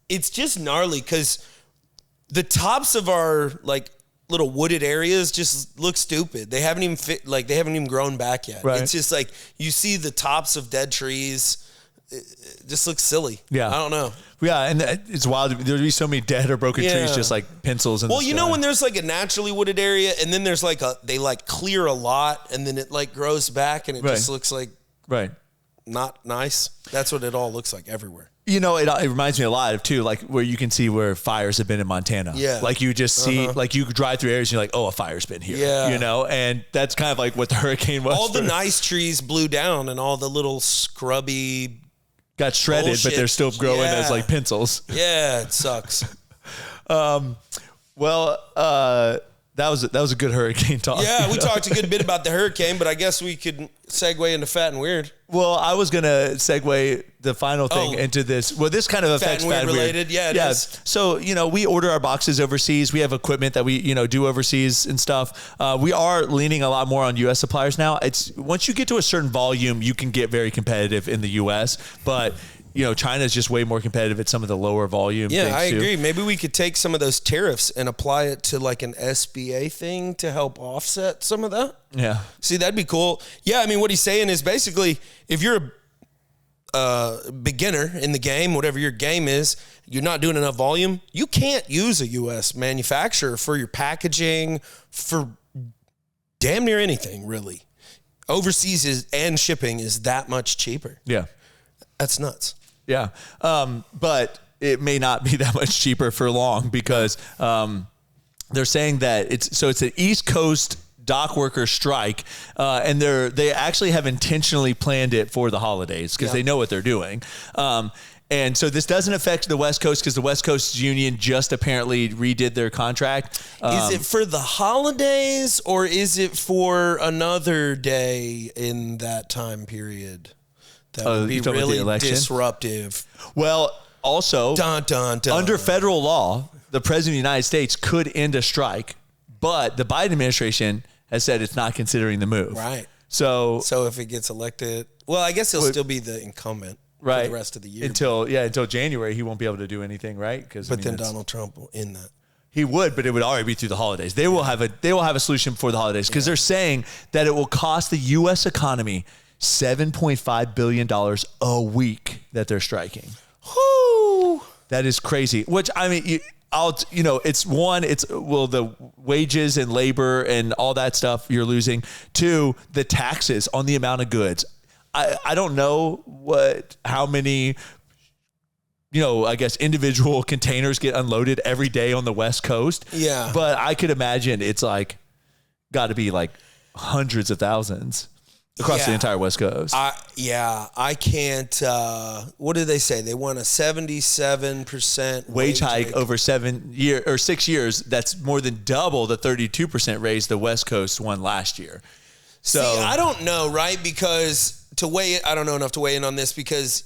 It's just gnarly because the tops of our like little wooded areas just look stupid. They haven't even grown back yet. Right. It's just like you see the tops of dead trees it just looks silly. Yeah. I don't know. Yeah, and it's wild. There'd be so many dead or broken trees, just like pencils. In well, the you sky. know when there's like a naturally wooded area, and then there's like they like clear a lot, and then it like grows back, and it just looks like not nice. That's what it all looks like everywhere. You know, it reminds me a lot of too, like where you can see where fires have been in Montana. Yeah, like you just see, like you drive through areas, and you're like, oh, a fire's been here. Yeah, you know, and that's kind of like what the hurricane was. All the nice trees blew down, and all the little scrubby got shredded, bullshit. But they're still growing as like pencils. Yeah, it sucks. That was a good hurricane talk. Yeah, we talked a good bit about the hurricane, but I guess we could segue into fat and weird. Well, I was gonna segue the final thing into this. Well, this kind of affects fat and weird related. Yeah, it is. So we order our boxes overseas. We have equipment that we do overseas and stuff. We are leaning a lot more on U.S. suppliers now. It's once you get to a certain volume, you can get very competitive in the U.S. But China is just way more competitive at some of the lower volume. Yeah, things I agree. too. Maybe we could take some of those tariffs and apply it to like an SBA thing to help offset some of that. Yeah. See, that'd be cool. Yeah, I mean, what he's saying is basically if you're a beginner in the game, whatever your game is, you're not doing enough volume, you can't use a U.S. manufacturer for your packaging, for damn near anything, really. Overseas and shipping is that much cheaper. Yeah. That's nuts. Yeah. But it may not be that much cheaper for long because they're saying that it's an East Coast dock worker strike, and they actually have intentionally planned it for the holidays because they know what they're doing. And so this doesn't affect the West Coast because the West Coast Union just apparently redid their contract. Is it for the holidays or is it for another day in that time period? That would be really disruptive. Well, also, dun, dun, dun. Under federal law, the president of the United States could end a strike, but the Biden administration has said it's not considering the move. Right. So if it gets elected, well, I guess he'll still be the incumbent for the rest of the year. Until January, he won't be able to do anything, right? But then Donald Trump will end that. He would, but it would already be through the holidays. They will have a solution before the holidays because they're saying that it will cost the U.S. economy $7.5 billion a week that they're striking. Whoo! That is crazy. Which, I mean, it's the wages and labor and all that stuff you're losing. Two, the taxes on the amount of goods. I don't know how many, I guess individual containers get unloaded every day on the West Coast. Yeah. But I could imagine it's got to be like hundreds of thousands. Across the entire West Coast. I can't. What did they say? They want a 77% wage hike over 6 years. That's more than double the 32% raise the West Coast won last year. So see, I don't know, right? Because I don't know enough to weigh in on this because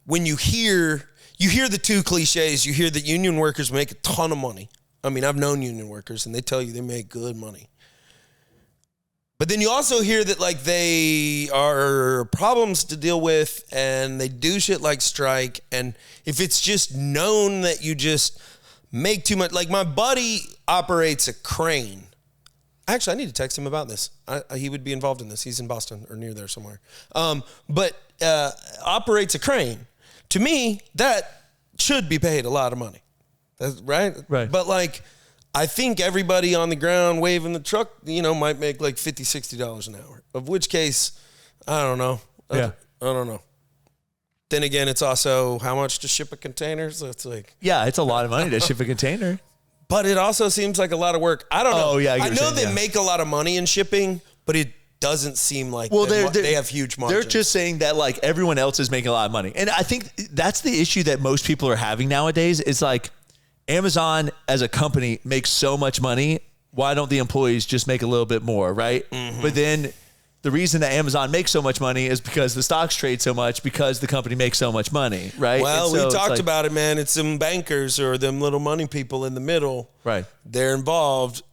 when you hear the two cliches, you hear that union workers make a ton of money. I mean, I've known union workers, and they tell you they make good money. But then you also hear that they are problems to deal with and they do shit like strike. And if it's just known that you just make too much, like my buddy operates a crane. Actually, I need to text him about this. He would be involved in this. He's in Boston or near there somewhere. But operates a crane. To me, that should be paid a lot of money. That's right? Right. But I think everybody on the ground waving the truck, might make like $50, $60 an hour. Of which case, I don't know. I don't know. Then again, it's also how much to ship a container. So it's it's a lot of money to ship a container. But it also seems like a lot of work. I don't know. Oh, yeah, I know they make a lot of money in shipping, but it doesn't seem like they have huge margins. They're just saying that everyone else is making a lot of money. And I think that's the issue that most people are having nowadays is Amazon as a company makes so much money. Why don't the employees just make a little bit more, right? Mm-hmm. But then the reason that Amazon makes so much money is because the stocks trade so much because the company makes so much money, right? Well, we talked about it, man. It's them bankers or them little money people in the middle. Right. They're involved.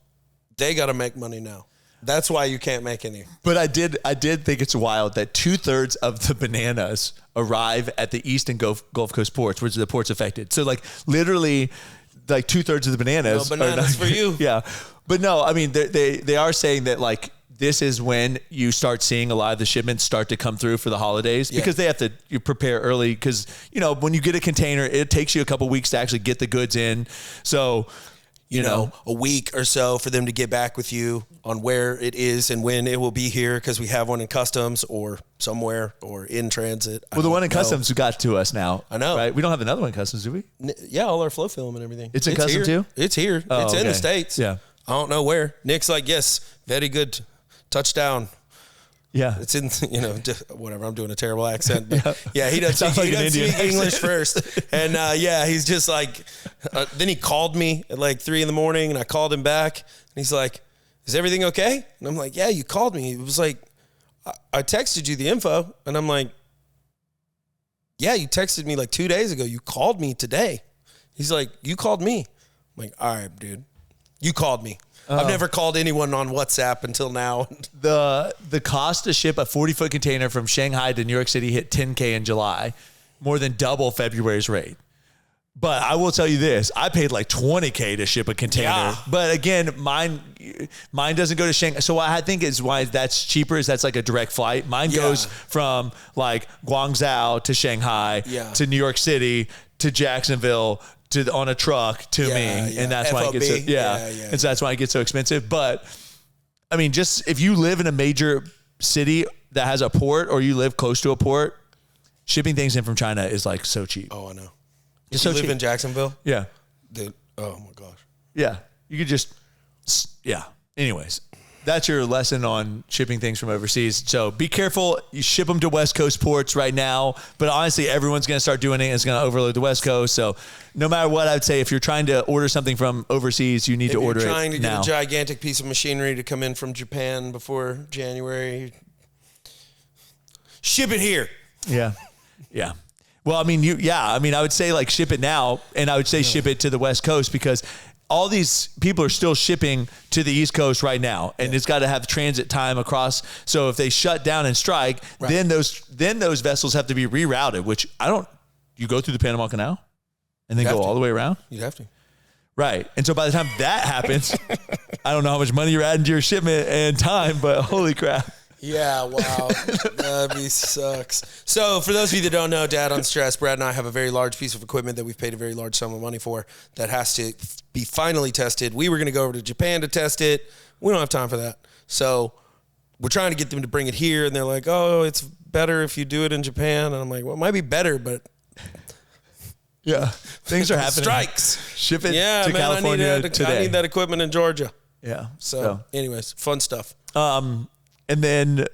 They got to make money now. That's why you can't make any. But I did think it's wild that 2/3 of the bananas arrive at the East and Gulf Coast ports, which are the ports affected. So literally 2/3 of the bananas. No bananas for you. Yeah. But no, I mean, they are saying that this is when you start seeing a lot of the shipments start to come through for the holidays because they have to prepare early because, when you get a container, it takes you a couple weeks to actually get the goods in. So, you know, a week or so for them to get back with you on where it is and when it will be here because we have one in customs or somewhere or in transit. Well, the one in customs got to us now. I know. Right? We don't have another one in customs, do we? Yeah, all our flow film and everything. It's in customs too? It's here. Oh, it's in the okay. States. Yeah. I don't know where. Nick's like, yes, very good. Touchdown. Yeah. It's in, whatever. I'm doing a terrible accent. But yeah, he doesn't like speak English first. And he's just like, then he called me at like 3 a.m. and I called him back. And he's like, is everything okay? And I'm like, yeah, you called me. It was like, I texted you the info. And I'm like, yeah, you texted me like 2 days ago. You called me today. He's like, you called me. I'm like, all right, dude. You called me. I've never called anyone on WhatsApp until now. The cost to ship a 40-foot container from Shanghai to New York City hit $10K in July, more than double February's rate. But I will tell you this, I paid like $20K to ship a container. Yeah. But again, mine doesn't go to Shanghai. So what I think is why that's cheaper is that's like a direct flight. Mine goes from like Guangzhou to Shanghai to New York City to Jacksonville on a truck to me, and that's why it gets and so that's why it gets so expensive. But I mean, just if you live in a major city that has a port, or you live close to a port, shipping things in from China is like so cheap. Oh, I know. It's you so live cheap in Jacksonville? Yeah. Dude, oh my gosh. Yeah, you could just Anyways. That's your lesson on shipping things from overseas. So be careful. You ship them to West Coast ports right now. But honestly, everyone's going to start doing it. And it's going to overload the West Coast. So no matter what, I'd say if you're trying to order something from overseas, you need to order it now. If you're trying to get a gigantic piece of machinery to come in from Japan before January, ship it here. Yeah. Yeah. Well, I mean, I would say like ship it now. And I would say ship it to the West Coast because all these people are still shipping to the East Coast right now, and it's got to have transit time across. So if they shut down and strike, then those vessels have to be rerouted, which you go through the Panama Canal and then go all the way around? You'd have to. Right. And so by the time that happens, I don't know how much money you're adding to your shipment and time, but holy crap. Yeah, wow. That sucks. So for those of you that don't know, Dad on Stress, Brad and I have a very large piece of equipment that we've paid a very large sum of money for that has to be finally tested. We were going to go over to Japan to test it. We don't have time for that. So we're trying to get them to bring it here, and they're like, oh, it's better if you do it in Japan. And I'm like, well, it might be better, but... Yeah, things are happening. Strikes. Ship it to California today. I need that equipment in Georgia. Yeah. So anyways, fun stuff. And then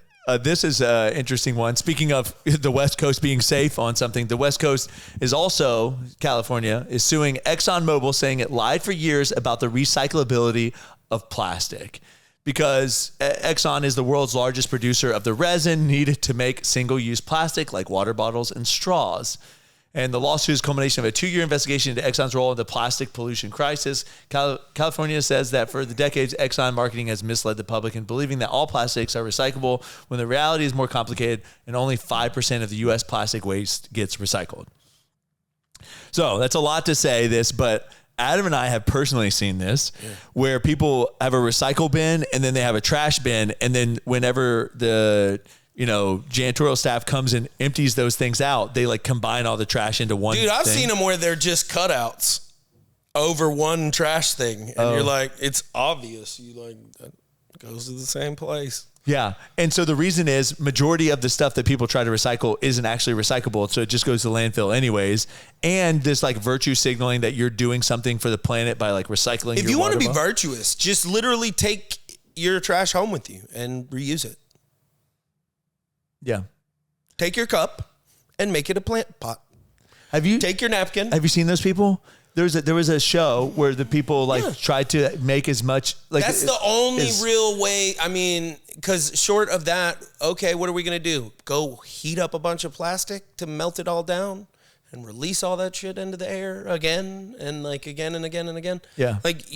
this is an interesting one. Speaking of the West Coast being safe on something, the West Coast is also, California, is suing ExxonMobil, saying it lied for years about the recyclability of plastic. Because Exxon is the world's largest producer of the resin needed to make single-use plastic like water bottles and straws. And the lawsuit is a culmination of a 2-year investigation into Exxon's role in the plastic pollution crisis. California says that for the decades, Exxon marketing has misled the public in believing that all plastics are recyclable when the reality is more complicated and only 5% of the U.S. plastic waste gets recycled. So that's a lot to say this, but Adam and I have personally seen this where people have a recycle bin and then they have a trash bin. And then whenever the janitorial staff comes and empties those things out, they like combine all the trash into one Dude, I've thing. seen them where they're just cutouts over one trash thing. And you're like, it's obvious. You like, that goes to the same place. Yeah. And so the reason is majority of the stuff that people try to recycle isn't actually recyclable. So it just goes to landfill anyways. And this like virtue signaling that you're doing something for the planet by like recycling. If you want to be virtuous, just literally take your trash home with you and reuse it. Yeah. Take your cup and make it a plant pot. Take your napkin? Have you seen those people? There was a show where the people tried to make as much like that's the only real way. I mean, because short of that, okay, what are we gonna do? Go heat up a bunch of plastic to melt it all down and release all that shit into the air again and like again and again and again? Yeah, like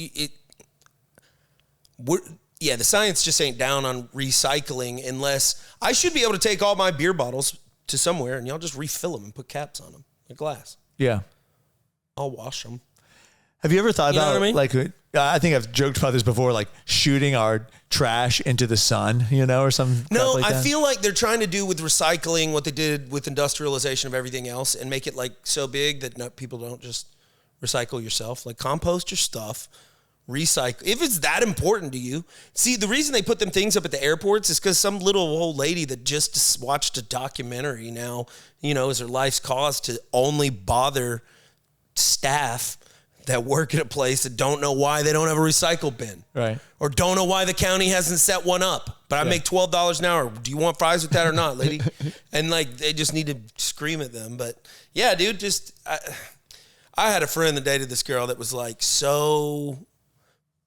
the science just ain't down on recycling unless I should be able to take all my beer bottles to somewhere and y'all just refill them and put caps on them, like glass. Yeah. I'll wash them. Have you ever thought about what I mean? like I think I've joked about this before, like shooting our trash into the sun, or something. No, like I that. feel like they're trying to do with recycling what they did with industrialization of everything else and make it like so big that people don't just recycle yourself. Like compost your stuff, recycle. If it's that important to you. See, the reason they put them things up at the airports is because some little old lady that just watched a documentary now, is her life's cause to only bother staff that work at a place that don't know why they don't have a recycle bin. Right. Or don't know why the county hasn't set one up. But I make $12 an hour. Do you want fries with that or not, lady? And like, they just need to scream at them. But yeah, dude, I had a friend that dated this girl that was like so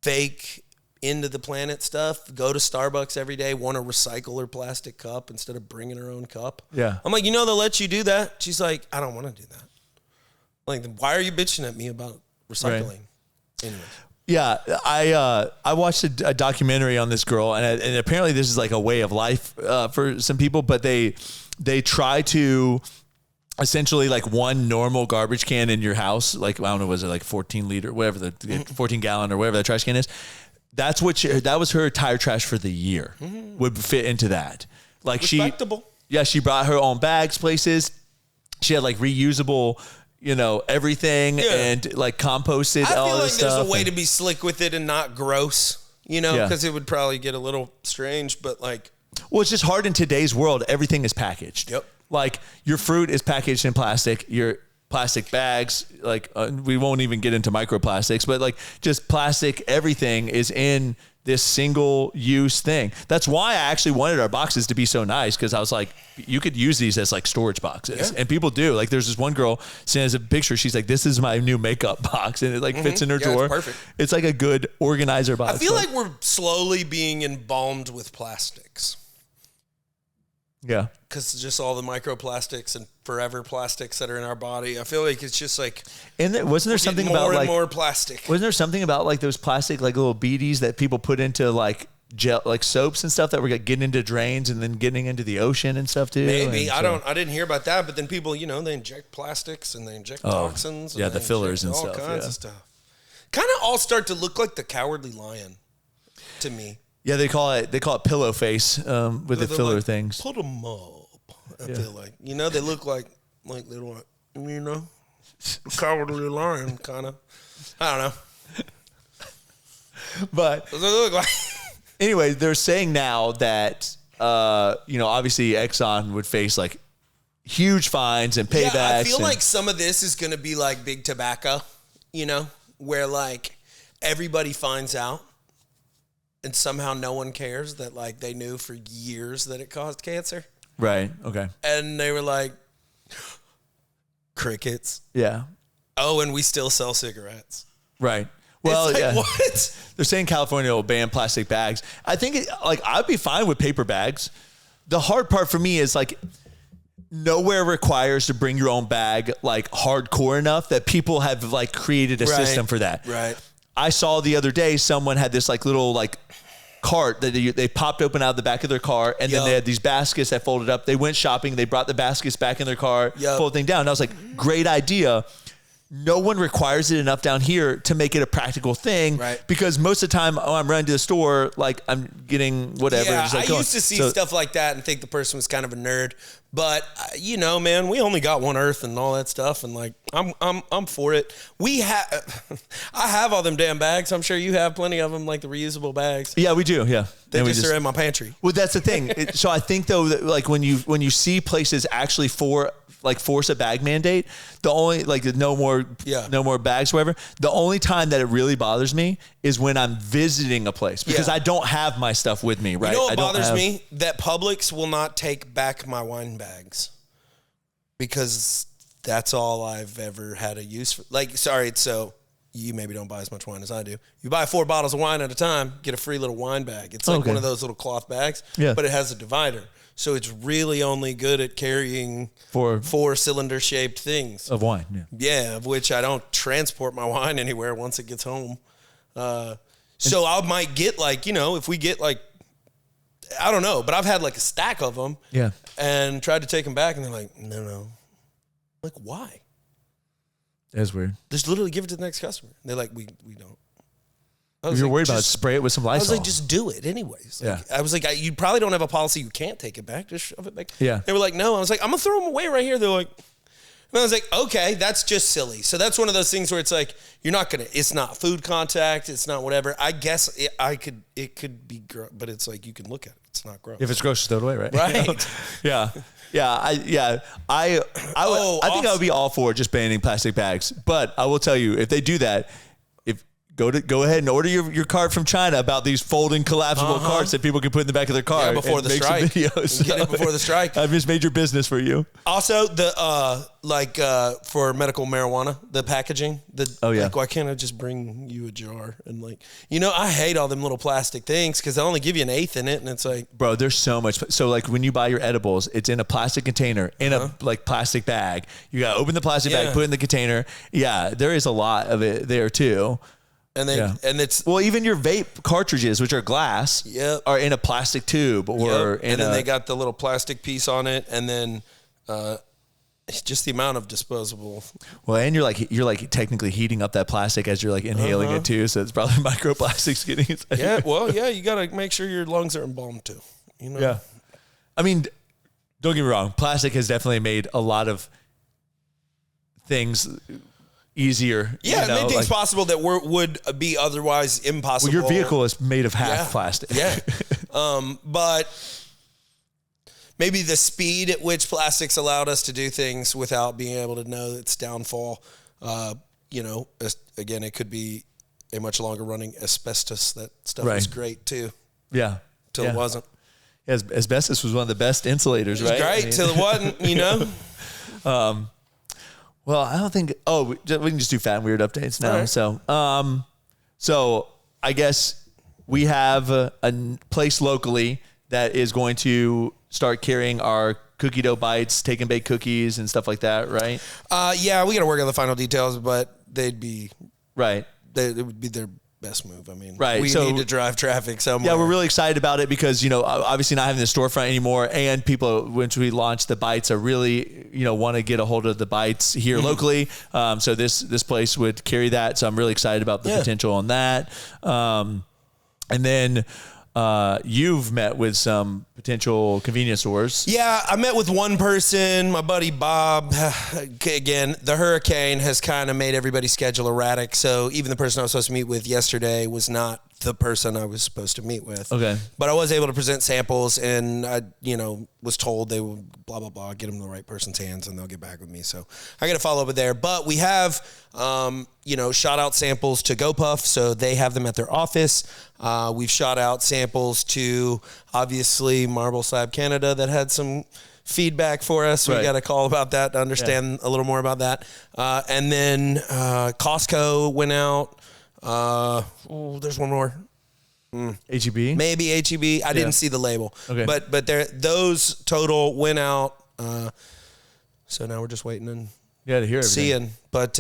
fake into the planet stuff. Go to Starbucks every day, want to recycle her plastic cup instead of bringing her own cup. Yeah. I'm like, they'll let you do that? She's like, I don't want to do that. Like, why are you bitching at me about recycling? Right. Anyways. Yeah, I watched a documentary on this girl, and apparently this is like a way of life for some people, but they try to essentially like one normal garbage can in your house, like I don't know, was it like 14 liter, whatever the 14 gallon or whatever the trash can is. That was her tire trash for the year. Would fit into that. Like respectable. She brought her own bags places. She had like reusable, everything and like composted. I all feel like this there's stuff a way to be slick with it and not gross, because it would probably get a little strange, but like. Well, it's just hard in today's world. Everything is packaged. Yep. Like your fruit is packaged in plastic, your plastic bags, like we won't even get into microplastics, but like just plastic, everything is in this single use thing. That's why I actually wanted our boxes to be so nice. Cause I was like, you could use these as like storage boxes and people do. Like there's this one girl sends a picture. She's like, this is my new makeup box. And it like fits in her drawer. It's perfect. It's like a good organizer box. I feel like we're slowly being embalmed with plastics. Yeah. Because just all the microplastics and forever plastics that are in our body. I feel like it's just like. And wasn't there something about more like. and more plastic. Wasn't there something about like those plastic, like little beaties that people put into like gel, like soaps and stuff that were getting into drains and then getting into the ocean and stuff too? Maybe. I didn't hear about that. But then people, they inject plastics and they inject toxins. Yeah, and the fillers and stuff. All kinds of stuff. Kind of all start to look like the Cowardly Lion to me. Yeah, they call it pillow face with the filler like, things. Put them up. I feel like they look like little Cowardly Lion kind of. I don't know, but what does it look like? Anyway, they're saying now that obviously Exxon would face like huge fines and paybacks. Yeah, I feel like some of this is going to be like big tobacco, where like everybody finds out. And somehow no one cares that like they knew for years that it caused cancer. Right. Okay. And they were like, crickets. Yeah. Oh, and we still sell cigarettes. Right. Well, it's like, yeah. What? They're saying California will ban plastic bags. I think I'd be fine with paper bags. The hard part for me is like nowhere requires to bring your own bag like hardcore enough that people have like created a system for that. Right. I saw the other day someone had this like little like cart that they popped open out of the back of their car, and then they had these baskets that folded up. They went shopping, they brought the baskets back in their car, fold the thing down. And I was like, great idea. No one requires it enough down here to make it a practical thing, right? Because most of the time, I'm running to the store, like I'm getting whatever. Yeah, just like I used to see stuff like that and think the person was kind of a nerd. But man, we only got one Earth and all that stuff, and like I'm for it. I have all them damn bags. I'm sure you have plenty of them, like the reusable bags. Yeah, we do. Yeah, they just are in my pantry. Well, that's the thing. So I think though, that, like when you see places actually force a bag mandate, the only like no more bags, whatever. The only time that it really bothers me is when I'm visiting a place because I don't have my stuff with me. Right? You know what bothers me? That Publix will not take back my wine bags because that's all I've ever had a use for. Like, sorry, so you maybe don't buy as much wine as I do. You buy 4 bottles of wine at a time, get a free little wine bag. It's like one of those little cloth bags, but it has a divider. So it's really only good at carrying 4 cylinder shaped things of wine. Yeah, of which I don't transport my wine anywhere once it gets home. So I might get like, if we get like, I don't know, but I've had like a stack of them. Yeah. And tried to take them back, and they're like, no. Like, why? That's weird. Just literally give it to the next customer. They're like, we don't. If you're worried about it, spray it with some Lysol. I was like, just do it anyways. Like, Yeah. I was like, you probably don't have a policy. You can't take it back. Just shove it back. Yeah. They were like, no. I was like, I'm going to throw them away right here. They're like, and I was like, okay, that's just silly. So that's one of those things where it's like, you're not going to, it's not food contact. It's not whatever. I guess it could be gross, but it's like, you can look at it. It's not gross. If it's gross, just throw it away, right? Right. Yeah. Yeah. I think I would be all for just banning plastic bags. But I will tell you, if they do that, go ahead and order your cart from China about these folding collapsible carts that people can put in the back of their car. Yeah, before the strike. Videos. Get it before the strike. I've just made your business for you. Also, for medical marijuana, the packaging. Like, why can't I just bring you a jar and like, I hate all them little plastic things because they only give you an eighth in it, and it's like, bro, there's so much. So like when you buy your edibles, it's in a plastic container in a like plastic bag. You gotta open the plastic bag, put it in the container. Yeah, there is a lot of it there too. And it's even your vape cartridges, which are glass, are in a plastic tube and then they got the little plastic piece on it, and then just the amount of disposable. Well, and you're like technically heating up that plastic as you're like inhaling it too, so it's probably microplastics getting inside. Yeah, well, yeah, you got to make sure your lungs are embalmed too. Yeah, I mean, don't get me wrong, plastic has definitely made a lot of things easier. Yeah, it made things possible that would be otherwise impossible. Well, your vehicle is made of half plastic. Yeah. But maybe the speed at which plastics allowed us to do things without being able to know its downfall, again, it could be a much longer running asbestos. That stuff was great too. Yeah. Till it wasn't. Yeah, asbestos was one of the best insulators, right? It was great till it wasn't, Well, I don't think. Oh, we can just do fat and weird updates now. Right. So I guess we have a place locally that is going to start carrying our cookie dough bites, take and bake cookies and stuff like that, right? Yeah, we got to work on the final details, but they'd be right. It would be their best move. I mean, right. We need to drive traffic somewhere. Yeah, we're really excited about it because, obviously not having the storefront anymore, and people, once we launch the bites, are really, want to get a hold of the bites here locally. So this place would carry that. So I'm really excited about the potential on that. And then you've met with some potential convenience stores. Yeah, I met with one person, my buddy Bob. Again, the hurricane has kind of made everybody's schedule erratic. So even the person I was supposed to meet with yesterday was not the person I was supposed to meet with. Okay. But I was able to present samples, and I, was told they would blah, blah, blah, get them in the right person's hands and they'll get back with me. So I got to follow up with there. But we have, shot out samples to GoPuff, so they have them at their office. We've shot out samples to, obviously, Marble Slab Canada that had some feedback for us. We got a call about that to understand a little more about that. And then Costco went out. There's one more. HEB? Maybe HEB. I didn't see the label. Okay. But those total went out. So now we're just waiting and to hear everything. Seeing. But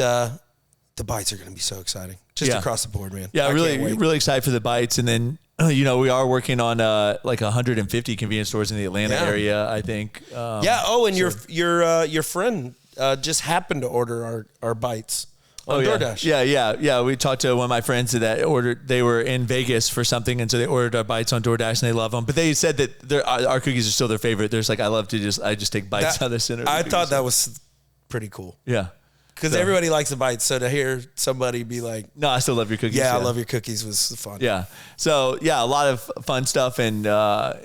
the bites are going to be so exciting. Just across the board, man. Yeah, really excited for the bites. And then, we are working on like 150 convenience stores in the Atlanta area, I think. And your friend just happened to order our bites. On DoorDash. Yeah. We talked to one of my friends that ordered. They were in Vegas for something, and so they ordered our bites on DoorDash, and they love them. But they said that our cookies are still their favorite. There's like, I just take bites out of the center. I thought that was pretty cool. Yeah, because everybody likes the bites. So to hear somebody be like, "No, I still love your cookies." Yeah, I love your cookies was fun. Yeah. So a lot of fun stuff and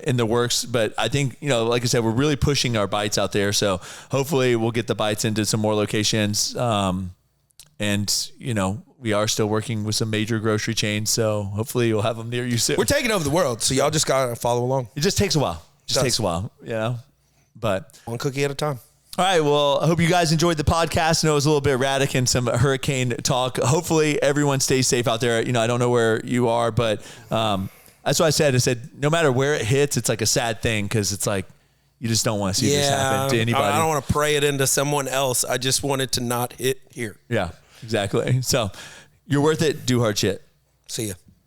in the works. But I think like I said, we're really pushing our bites out there. So hopefully we'll get the bites into some more locations. And, we are still working with some major grocery chains, so hopefully you'll have them near you soon. We're taking over the world, so y'all just got to follow along. It just takes a while. But one cookie at a time. All right, well, I hope you guys enjoyed the podcast. I know it was a little bit erratic and some hurricane talk. Hopefully everyone stays safe out there. I don't know where you are, but that's what I said. I said, no matter where it hits, it's like a sad thing because it's like, you just don't want to see this happen to anybody. I don't want to pray it into someone else. I just want it to not hit here. Yeah. Exactly. So you're worth it. Do hard shit. See ya.